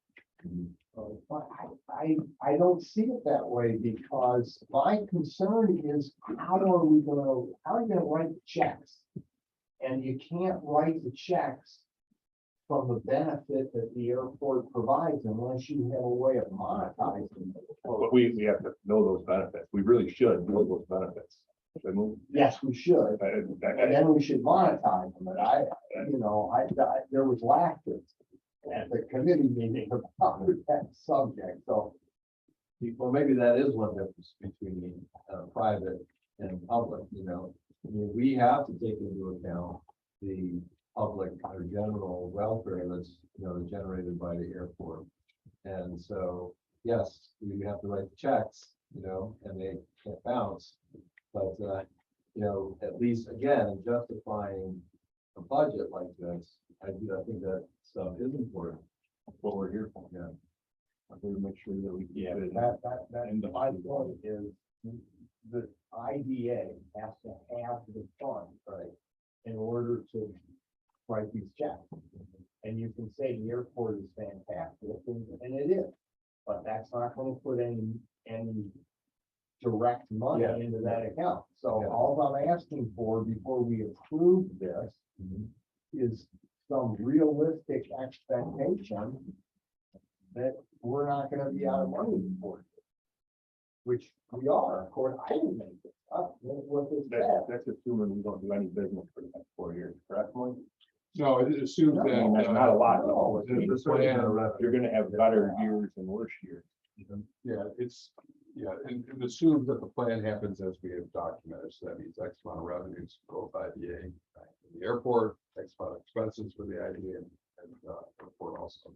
S8: But I don't see it that way, because my concern is, how are you gonna write checks? And you can't write the checks from the benefit that the airport provides unless you have a way of monetizing it.
S2: But we have to know those benefits. We really should know those benefits.
S8: Yes, we should, and then we should monetize them, but there was laughter at the committee meeting about that subject, so.
S5: Well, maybe that is one difference between private and public, I mean, we have to take into account the public or general welfare that's, generated by the airport. And so, yes, we have to write the checks, and they can't bounce. But, at least, again, justifying a budget like this, I think that stuff is important.
S2: That's what we're here for.
S5: Yeah.
S2: We make sure that we get it.
S8: That my point is, the IDA has to have the funds, right, in order to write these checks. And you can say the airport is fantastic, and it is, but that's not gonna put any direct money
S5: Yeah.
S8: into that account. So
S5: Yeah.
S8: all I'm asking for before we approve this is some realistic expectation that we're not gonna be out of money for it. Which we are, of course, I didn't make this up, what this said.
S2: That's assuming we don't do any business for the next 4 years, correct, Mike?
S4: No, it assumes
S8: No,
S4: that.
S2: That's not a lot.
S8: No,
S2: The plan, you're gonna have better years and worse years.
S4: Yeah, and it assumes that the plan happens as we have documented, so that means X amount of revenues for both IDA, the airport, X amount of expenses for the IDA and airport also.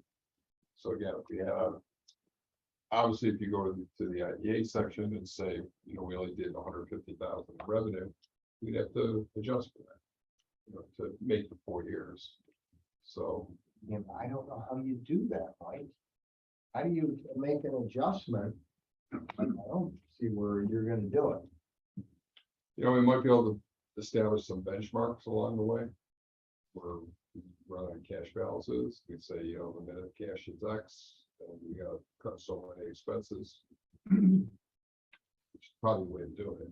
S4: So again, if we have, obviously, if you go to the IDA section and say, we only did 150,000 revenue, we'd have to adjust for that, to make the 4 years. So,
S8: And I don't know how you do that, Mike. How do you make an adjustment? I don't see where you're gonna do it.
S4: we might be able to establish some benchmarks along the way. Where we run on cash balances, we say, the minute cash is X, and we gotta cut so many expenses. Which is probably the way to do it.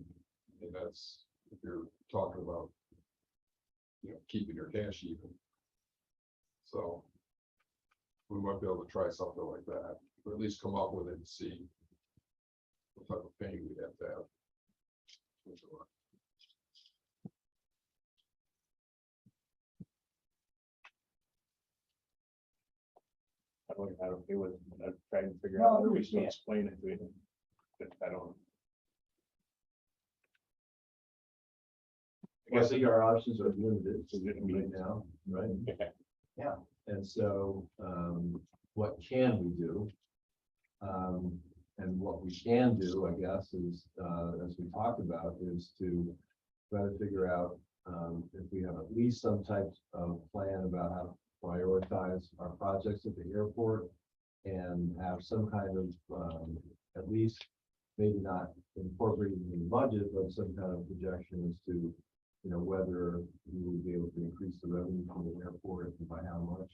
S4: And that's, if you're talking about, keeping your cash even. So we might be able to try something like that, or at least come up with it and see what type of paying we'd have to have.
S2: I don't, it was, I'm trying to figure
S8: No,
S2: out
S8: I
S2: a way to
S8: understand.
S2: explain it to him. But I don't.
S5: I think our options are limited
S2: Is it
S5: right now, right?
S2: Okay.
S5: Yeah, and so, what can we do? And what we can do, I guess, is, as we talked about, is to try to figure out, if we have at least some type of plan about how to prioritize our projects at the airport and have some kind of, at least, maybe not incorporated in the budget, but some kind of projection as to, you know, whether we will be able to increase the revenue from the airport and by how much.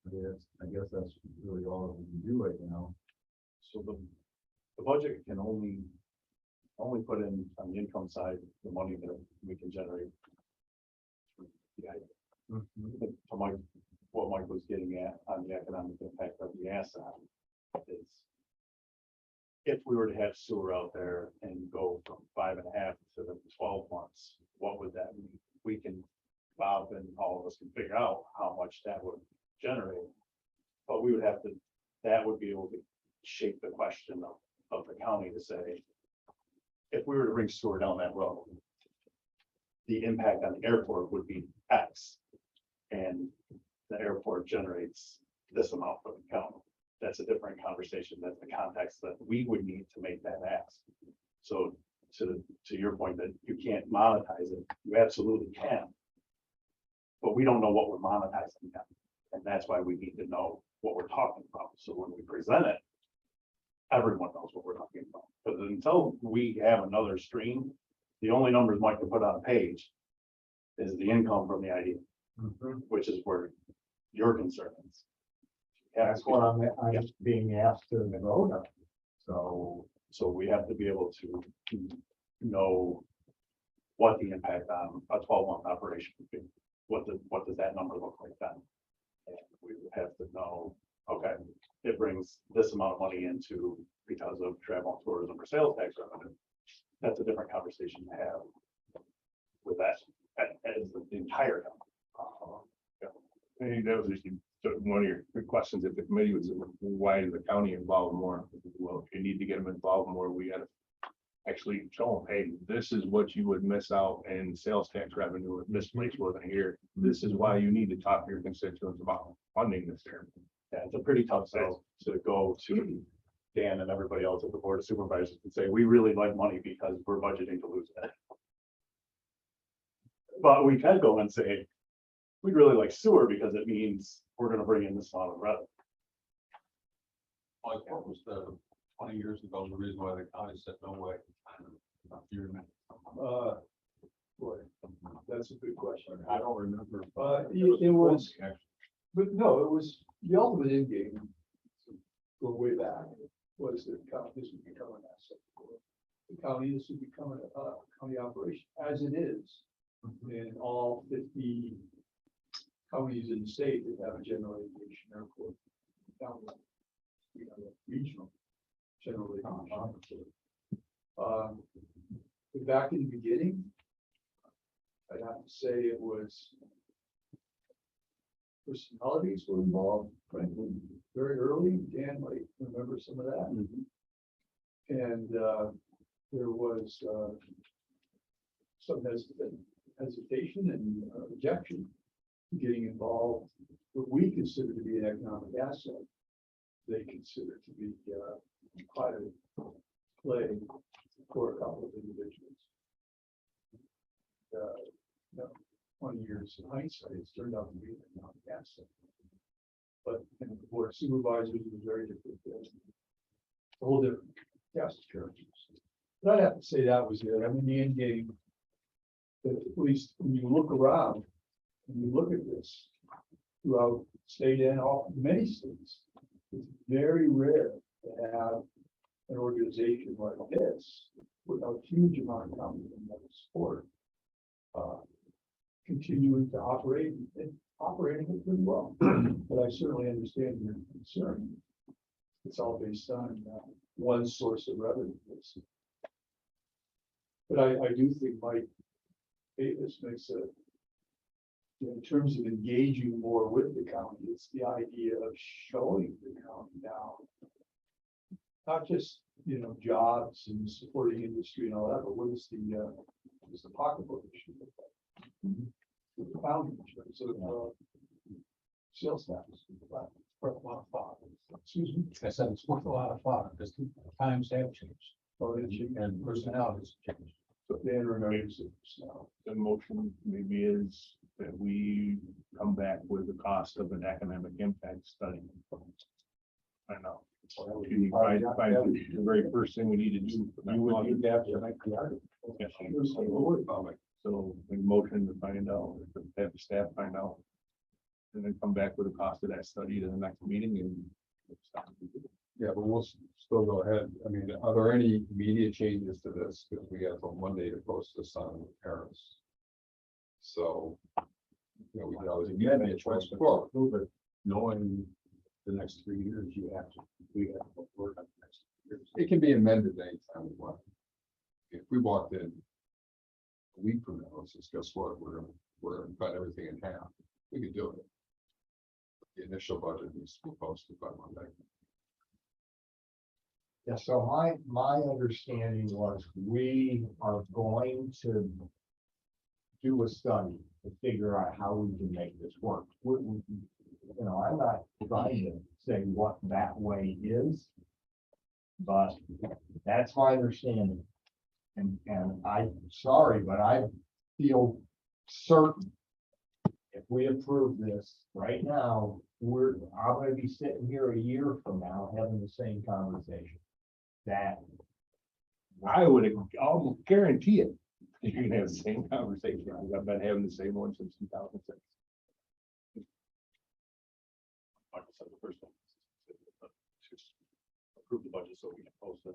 S5: I mean, I guess that's really all that we can do right now.
S3: So the budget can only put in on the income side, the money that we can generate. Yeah, to Mike, what Mike was getting at on the economic impact of the asset is if we were to have sewer out there and go from 5.5 to the 12 months, what would that mean? We can, Bob and all of us can figure out how much that would generate. But we would have to, that would be able to shape the question of the county to say, if we were to bring sewer down that road, the impact on the airport would be X. And the airport generates this amount for the county. That's a different conversation. That's the context that we would need to make that ask. So to your point that you can't monetize it, you absolutely can. But we don't know what we're monetizing yet. And that's why we need to know what we're talking about. So when we present it, everyone knows what we're talking about. But until we have another stream, the only numbers Mike can put on a page is the income from the idea, which is where your concern is.
S8: That's what I'm being asked to vote on.
S3: So we have to be able to know what the impact on a 12-month operation would be. What does that number look like then? And we would have to know, okay, it brings this amount of money into because of travel and tourism or sales tax revenue. That's a different conversation to have with that as the entire.
S2: I think that was actually one of your good questions at the committee was why is the county involved more? Well, if you need to get them involved more, we gotta actually show them, hey, this is what you would miss out in sales tax revenue if this place wasn't here. This is why you need to talk to your constituents about funding this here.
S3: Yeah, it's a pretty tough sell to go to Dan and everybody else at the board of supervisors and say, we really like money because we're budgeting to lose it. But we can go and say, we'd really like sewer because it means we're gonna bring in this amount of revenue.
S4: Like, what was the 20 years ago, the reason why the county said no way?
S10: Boy, that's a good question.
S4: I don't remember.
S10: It was, but no, it was the ultimate end game. Go way back, was that this would become an asset for the county. This would become a county operation as it is in all 50 counties in the state that have a general aviation airport. We have a regional general aviation airport. But back in the beginning, I'd have to say it was personalities were involved, frankly, very early. Dan might remember some of that. And there was some hesitation and rejection to getting involved. What we consider to be an economic asset, they consider to be quite a play for a couple of individuals. 20 years in hindsight, it's turned out to be an economic asset. But the board of supervisors was very different. A whole different cast of characters. But I'd have to say that was it. I mean, the end game, at least when you look around, and you look at this throughout state and all many states, it's very rare to have an organization like this with a huge amount of county and support continuing to operate and operating it pretty well. But I certainly understand your concern. It's all based on one source of revenue. But I do think Mike Davis makes a, in terms of engaging more with the county, it's the idea of showing the county now, not just, jobs and supporting industry and all that, but what is the It's a pocketbook issue. With the boundary, so sales tax. Worth a lot of thought. Excuse me. I said it's worth a lot of thought, because times have changed. Oh, and personalities have changed. So Dan remembers it now.
S2: The motion maybe is that we come back with the cost of an economic impact study. I know. Can you find the very first thing we need to do?
S8: You would need that to make the article.
S2: Yes, so we motion to find out, have the staff find out. And then come back with the cost of that study to the next meeting and.
S4: Yeah, but we'll still go ahead. I mean, are there any immediate changes to this? Because we have till Monday to post this on Paris. So. You know, we can always. Well,
S10: Knowing the next 3 years, we have to work on the next 3 years.
S4: it can be amended anytime we want. If we walked in a week from now, let's just guess what, we're gonna cut everything in half. We could do it. The initial budget needs to be posted by Monday.
S8: Yeah, so my understanding was we are going to do a study to figure out how we can make this work. You know, I'm not trying to say what that way is, but that's my understanding. And I'm sorry, but I feel certain if we approve this right now, I'm gonna be sitting here a year from now having the same conversation. That
S2: I would almost guarantee it. You're gonna have the same conversation. I've been having the same one since 2006.
S3: Like I said, the first one. To approve the budget so we can post it.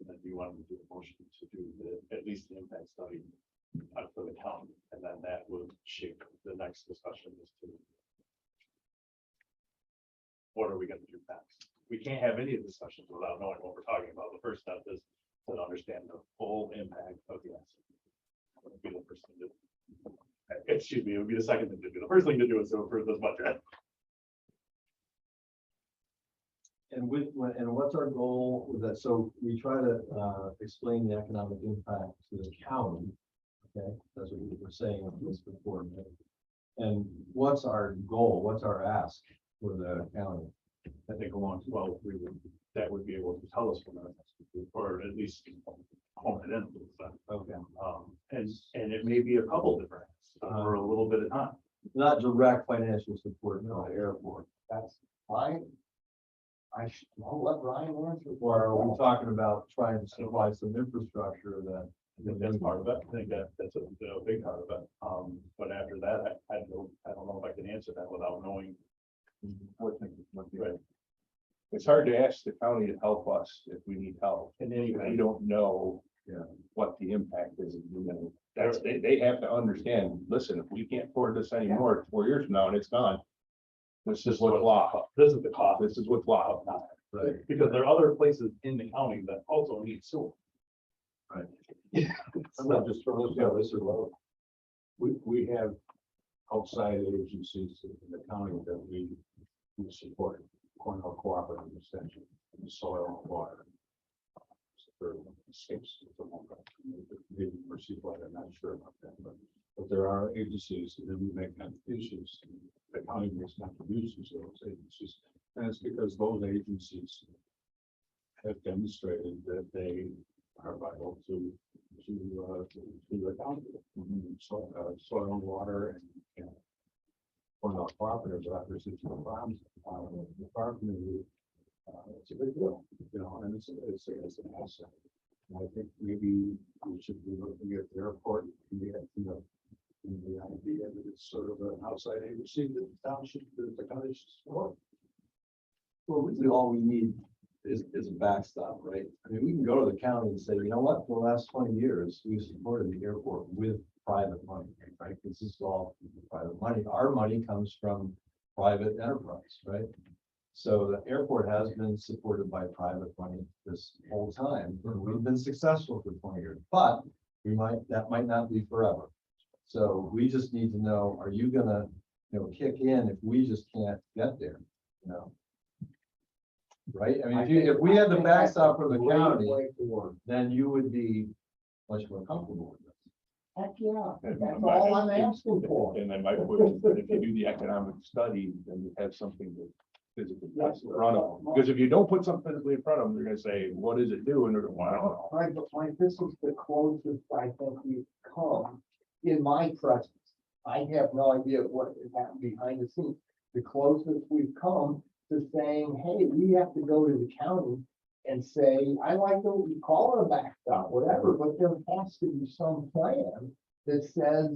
S3: And then you want to do a motion to do at least the impact study for the county, and then that would shape the next discussion as to what are we gonna do next? We can't have any discussions without knowing what we're talking about. The first step is to understand the full impact of the asset. That would be the first thing to do. Excuse me, it would be the second thing to do. The first thing to do is to approve this budget.
S5: And what's our goal with that? So we try to explain the economic impact to the county. Okay, that's what we were saying on this before. And what's our goal? What's our ask for the county?
S3: I think along 12, that would be able to tell us from that, or at least hone it in.
S5: Okay.
S3: And it may be a couple different, for a little bit of time.
S5: Not direct financial support, no, airport.
S8: that's fine. I'll let Ryan answer.
S5: Or are we talking about trying to supply some infrastructure that?
S3: I think that's part of it. I think that's a big part of it. But after that, I don't know if I can answer that without knowing what right.
S2: It's hard to ask the county to help us if we need help.
S3: And then
S2: We don't know.
S5: Yeah.
S2: What the impact is. That's, they have to understand, listen, if we can't afford this anymore, 4 years from now and it's gone. This is what's law.
S3: This is the cost.
S2: This is what's law.
S5: Right.
S3: Because there are other places in the county that also need sewer.
S5: Right.
S10: I'm not just throwing this around. We have outside agencies in the county that we support, Cornell Cooperative Extension, soil and water. Maybe Mercy-Blood, I'm not sure about that, but there are agencies that we make contributions. The county makes contributions to those agencies, and it's because those agencies have demonstrated that they are vital to the county. Soil and water and Cornell Cooperative offers it to the farms, the farm community. It's a big deal, you know, and it's an asset. And I think maybe we should be looking at the airport and the idea that it's sort of an outside agency that the township, the county should support.
S5: Well, really all we need is a backstop, right? I mean, we can go to the county and say, you know what, for the last 20 years, we've supported the airport with private money, right? This is all private money. Our money comes from private enterprise, right? So the airport has been supported by private money this whole time. And we've been successful for 20 years, but that might not be forever. So we just need to know, are you gonna, kick in if we just can't get there, Right? I mean, if we had the backstop from the county, then you would be much more comfortable with this.
S8: Heck, yeah,
S2: And
S8: that's
S2: my-
S8: all I'm asking for.
S2: And then my point is, if you do the economic study, then you have something to physically put in front of them. Because if you don't put something physically in front of them, they're gonna say, what does it do? And they're gonna, well, I don't know.
S8: Right, but like, this is the closest I think we've come in my presence. I have no idea what is happening behind the scenes. The closest we've come to saying, hey, we have to go to the county and say, I like what you call it a backstop, whatever, but there has to be some plan that says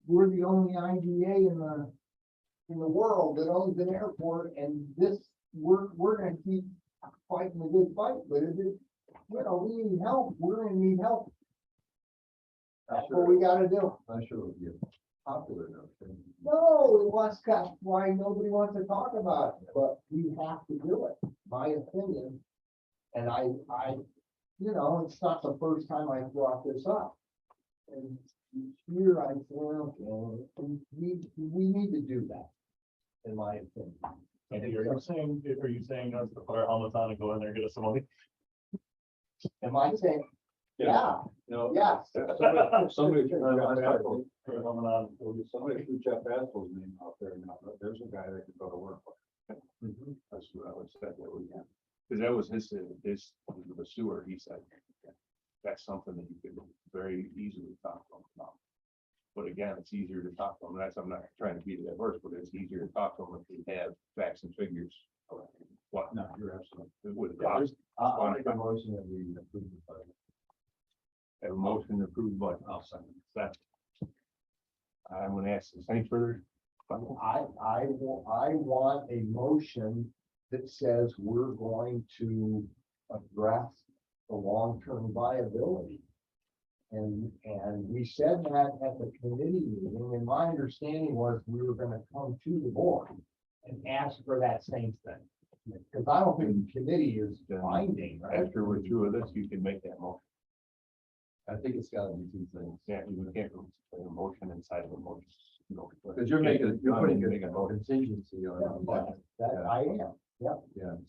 S8: we're the only IGA in the world that owns an airport, and this, we're gonna keep fighting the good fight, but if it, you know, we need help, we're gonna need help. That's what we gotta do.
S5: I'm sure it would be a popular notion.
S8: No, that's why nobody wants to talk about it, but we have to do it, my opinion. And I, you know, it's not the first time I brought this up. And each year I say, okay, we need to do that, in my opinion.
S3: And are you saying us to put our helmets on and go in there and get us some money?
S8: Am I saying, yeah,
S6: No.
S8: yes.
S4: Somebody,
S3: Put our helmet on.
S4: somebody threw Jeff Askel's name out there now, but there's a guy that could go to work.
S2: That's what I would say, that would, because that was his, the sewer, he said. That's something that you could very easily talk to them about. But again, it's easier to talk to them, that's, I'm not trying to beat it at first, but it's easier to talk to them if we have facts and figures. What,
S4: No, you're absolutely.
S2: it would
S5: Yeah,
S2: cost,
S5: I'll make a motion that we approve the budget.
S2: have a motion to approve, but
S4: I'll second.
S2: that. I'm gonna ask, is any further?
S8: I want a motion that says we're going to address the long-term viability. And we said that at the committee meeting, and my understanding was we were gonna come to the board and ask for that same thing. Because I don't think the committee is binding, right?
S2: After we're through with this, you can make that motion.
S5: I think it's gotta be two things.
S2: Yeah, you can't put a motion inside of a motion. You know,
S5: Because you're putting
S2: Make a
S5: a
S2: motion.
S5: contingency on the budget.
S8: That I am,
S5: Yeah,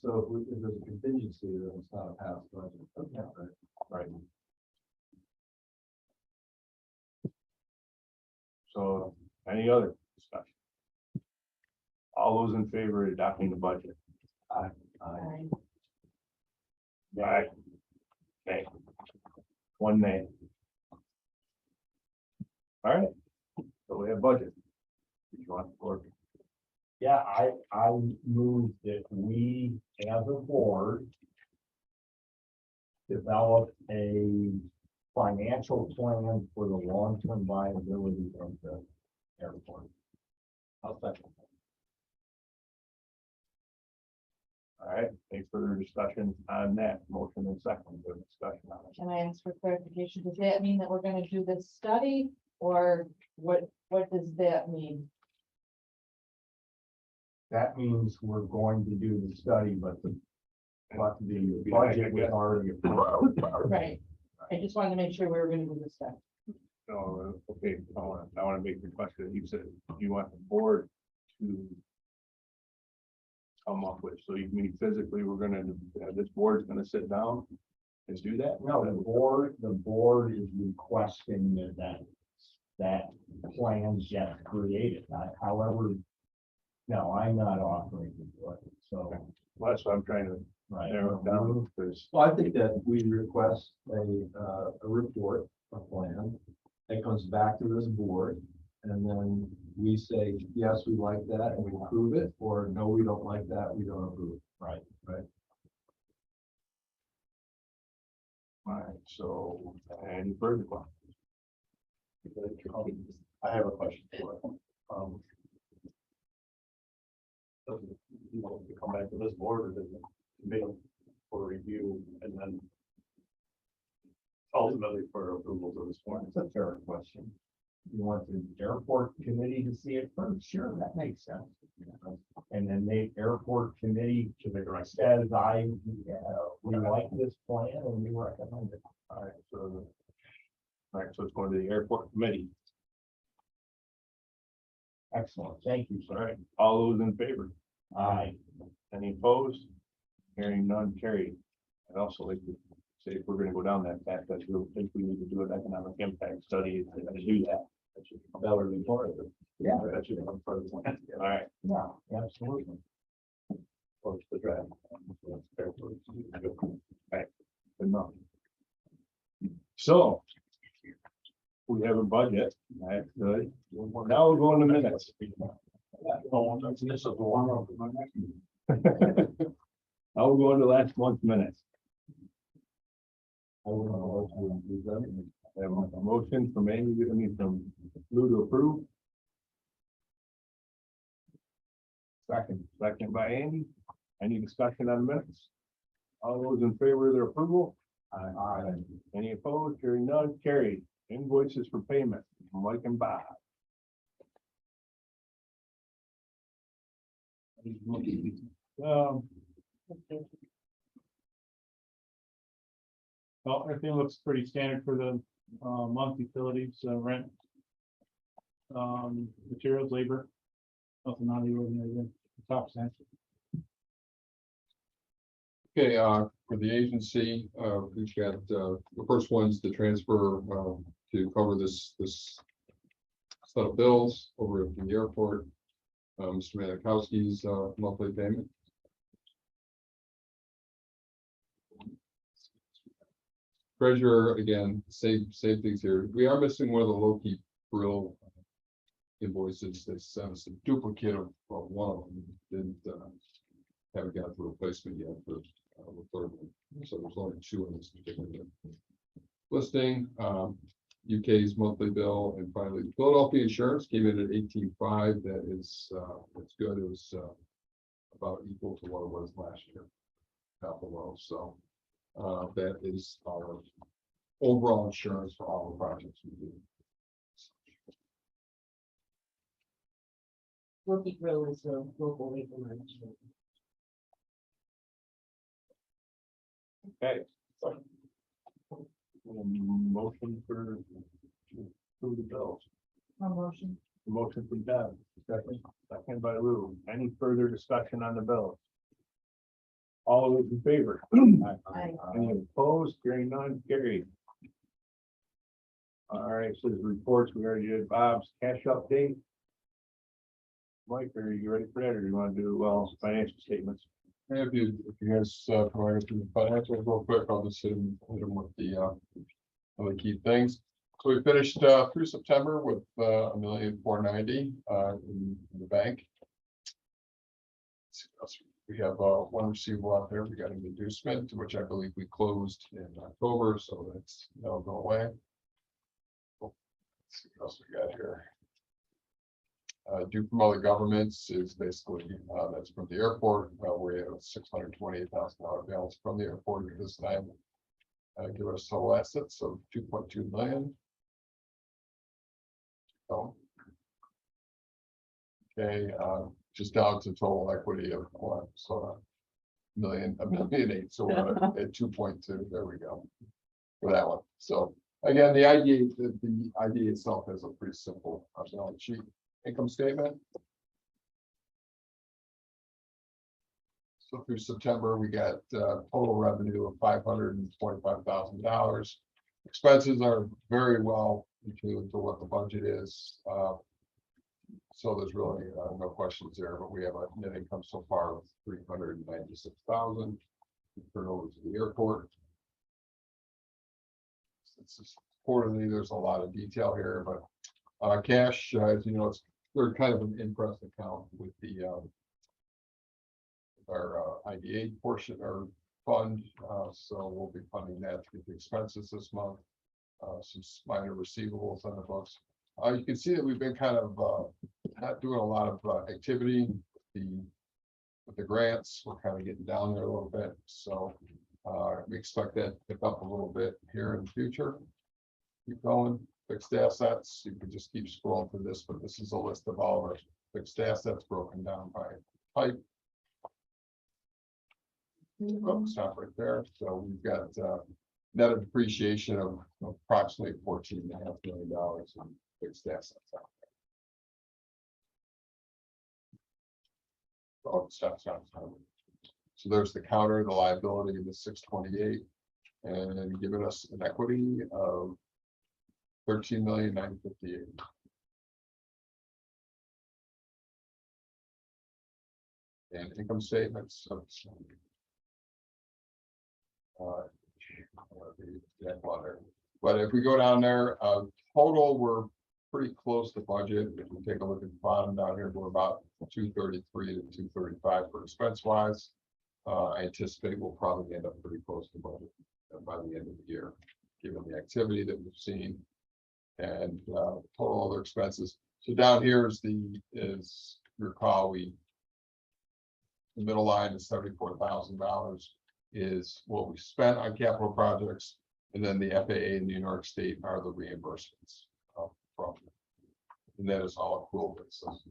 S5: so if there's a contingency, then it's not a past budget. Okay, right.
S2: Right. So, any other discussion? All those in favor of adopting the budget?
S5: I-
S2: Aye. Okay. One nay. All right, so we have budget. If you want, or
S8: yeah, I move that we, as a board, develop a financial plan for the long-term viability of the airport.
S5: I'll second.
S2: all right, any further discussion on that motion and second, the discussion on it?
S9: Can I ask for clarification? Does that mean that we're gonna do this study, or what does that mean?
S8: That means we're going to do the study, but the budget was already approved.
S9: Right, I just wanted to make sure we were gonna do this study.
S2: No, okay, I want to make the question, you said, you want the board to come up with, so you mean physically, we're gonna, this board's gonna sit down and do that?
S8: No, the board is requesting that plan get created, however. No, I'm not offering to do it, so.
S2: Well, that's what I'm trying to
S8: Right.
S2: narrow it down, because,
S5: Well, I think that we request a report, a plan, that comes back to this board. And then we say, yes, we like that and we approve it, or no, we don't like that, we don't approve it.
S8: Right.
S2: all right, so, any further questions?
S3: I have a question for it. Doesn't, you know, to come back to this board or does it make for review and then ultimately for approval to this point?
S8: That's a fair question. You want the airport committee to see it first? Sure, that makes sense. And then the airport committee says, we like this plan and we recommend it.
S2: All right, so it's going to the airport committee.
S8: Excellent, thank you,
S2: All
S8: sir.
S2: right, all those in favor?
S8: Aye.
S2: Any opposed? Hearing none carried. I'd also like to say if we're gonna go down that path, I really think we need to do an economic impact study to do that.
S5: That would be part of it.
S8: Yeah.
S2: That should come part of the plan. All right,
S8: Yeah, absolutely.
S2: close the draft. Right, good enough. So. We have a budget, that's good. Now we'll go in the minutes.
S3: This is the one.
S2: I'll go into last month's minutes.
S5: I wouldn't know what to do then.
S2: I have a motion from Amy, I mean, from Lou to approve. Second by Andy. Any discussion on minutes? All those in favor of their approval? Aye. Any opposed? Hearing none, carried. Invoices for payment, Mike and Bob.
S7: Well, everything looks pretty standard for the month utilities, rent. Materials, labor. Nothing out of the ordinary, there. Top cent.
S4: Okay, for the agency, we've got, the first one's the transfer, to cover this set of bills over at the airport. Mr. Manikowski's, monthly payment. Treasurer, again, same things here. We are missing one of the Loki Grill invoices. They sent us a duplicate of one of them. Didn't, haven't got the replacement yet for the third one. So there's only two in this particular listing. UK's monthly bill, and finally Philadelphia Insurance came in at 18.5. That is, that's good. It was about equal to what it was last year. Half below. So that is our overall insurance for all the projects we do.
S1: Loki Grill is a local labor management.
S2: Okay. Motion for approve the bills.
S9: Motion.
S2: Motion from Deb, second by Lou. Any further discussion on the bills? All those in favor?
S9: Aye.
S2: Any opposed? Hearing none, carried. All right, so the reports, we already did Bob's cash update. Mike, are you ready for that, or do you want to do, well, financial statements?
S4: If you guys provide through the financials real quick, I'll just hit them with the other key things. So we finished through September with $1,490,000 in the bank. We have one receivable out there. We got an inducement, which I believe we closed in October, so that'll go away. Let's see what else we got here. Due from other governments is basically that's from the airport. We have a $628,000 balance from the airport at this time. Give us total assets of $2.2 million. So, okay, just down to total equity of $1.8 million. So we're at 2.2. There we go for that one. So again, the idea itself is a pretty simple balance sheet. Income statement. So through September, we got total revenue of $525,000. Expenses are very well into what the budget is. So there's really no questions there, but we have a net income so far of $396,000. Turn over to the airport. It's quarterly, there's a lot of detail here, but cash, as you know, they're kind of an interest account with the our IDA portion or fund. So we'll be funding that to get the expenses this month. Some minor receivables on the books. You can see that we've been kind of not doing a lot of activity. With the grants, we're kind of getting down there a little bit. So we expect that to pick up a little bit here in the future. Keep going. Fixed assets, you can just keep scrolling through this, but this is a list of all of our fixed assets broken down by type. Oh, stop right there. So we've got net of depreciation of approximately $14.5 million in fixed assets out there. Oh, stop. So there's the counter, the liability, the 628. and giving us an equity of 13,958,000. And income statements of. That water. But if we go down there, total, we're pretty close to budget. If we take a look at the bottom down here, we're about 233 to 235 for expense wise. I anticipate we'll probably end up pretty close to budget by the end of the year, given the activity that we've seen. And total other expenses. So down here is recall, the middle line is $74,000 is what we spent on capital projects. And then the FAA in New York State are the reimbursements from. And that is all accrual basis.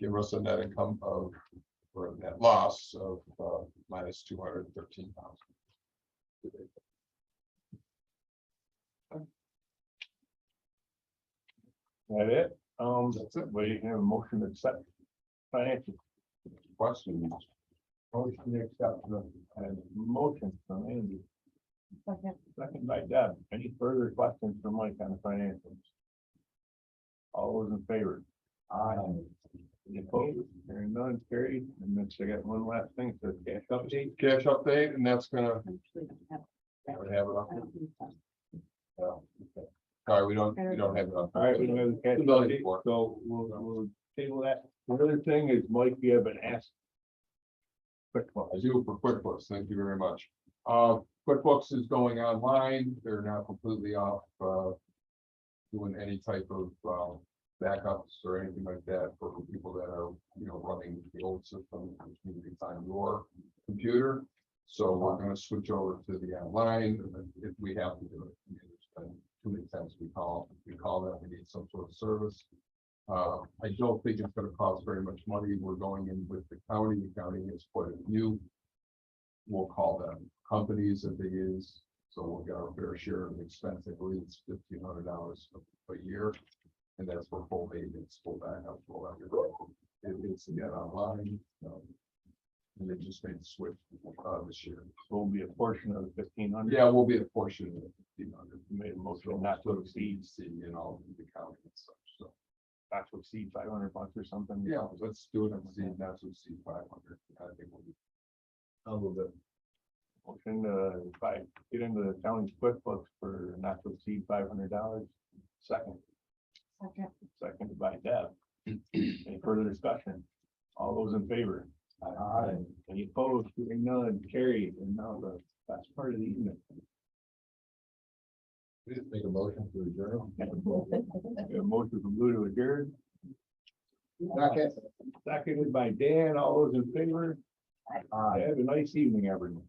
S4: Give us a net income of, or a net loss of minus 213,000.
S2: That it?
S4: That's it.
S2: We have a motion to accept financial
S4: Questions?
S2: motion to accept and motion from Andy,
S9: Second.
S2: second by Deb. Any further questions from Mike on the financials? All those in favor? Aye. Any opposed? Hearing none, carried. And then I got one last thing, so cash update.
S4: Cash update, and that's gonna. I have it up. Sorry, we don't have it up.
S2: All right, we don't have the cash
S4: $2 million
S2: update,
S4: for it.
S2: so we'll table that. The other thing is, Mike, you have been asked. Quick one.
S4: I do for QuickBooks, thank you very much. QuickBooks is going online, they're now completely off, doing any type of, backups or anything like that for people that are, running the old system, which need to be on your computer. So we're gonna switch over to the online, and then if we have to do it. I mean, there's been too many times we call that we need some sort of service. I don't think it's gonna cost very much money. We're going in with the county. The county has quite a few. We'll call them companies that they use. So we'll get our fair share of the expense. I believe it's $1,500 a year. And that's for full maintenance, full backup, full everything. It's again online. And they just made the switch this year.
S2: So will be a portion of the 1,500.
S4: Yeah, we'll be a portion of the 1,500.
S2: We made a motion not to exceed,
S4: The county and such, so.
S2: not to exceed $500 or something.
S4: Yeah, let's do it and see, not to see 500. I think we'll be.
S5: I'll move it.
S2: Motion by get into the county's QuickBooks for not to exceed $500. Second,
S9: Second.
S2: seconded by Deb. Any further discussion? All those in favor? Aye. Any opposed? Hearing none, carried. And now the last part of the evening.
S4: We just make a motion to adjourn.
S2: We have a motion from Lou to adjourn,
S8: Okay.
S2: seconded by Dan. All those in favor? Have a nice evening, everyone.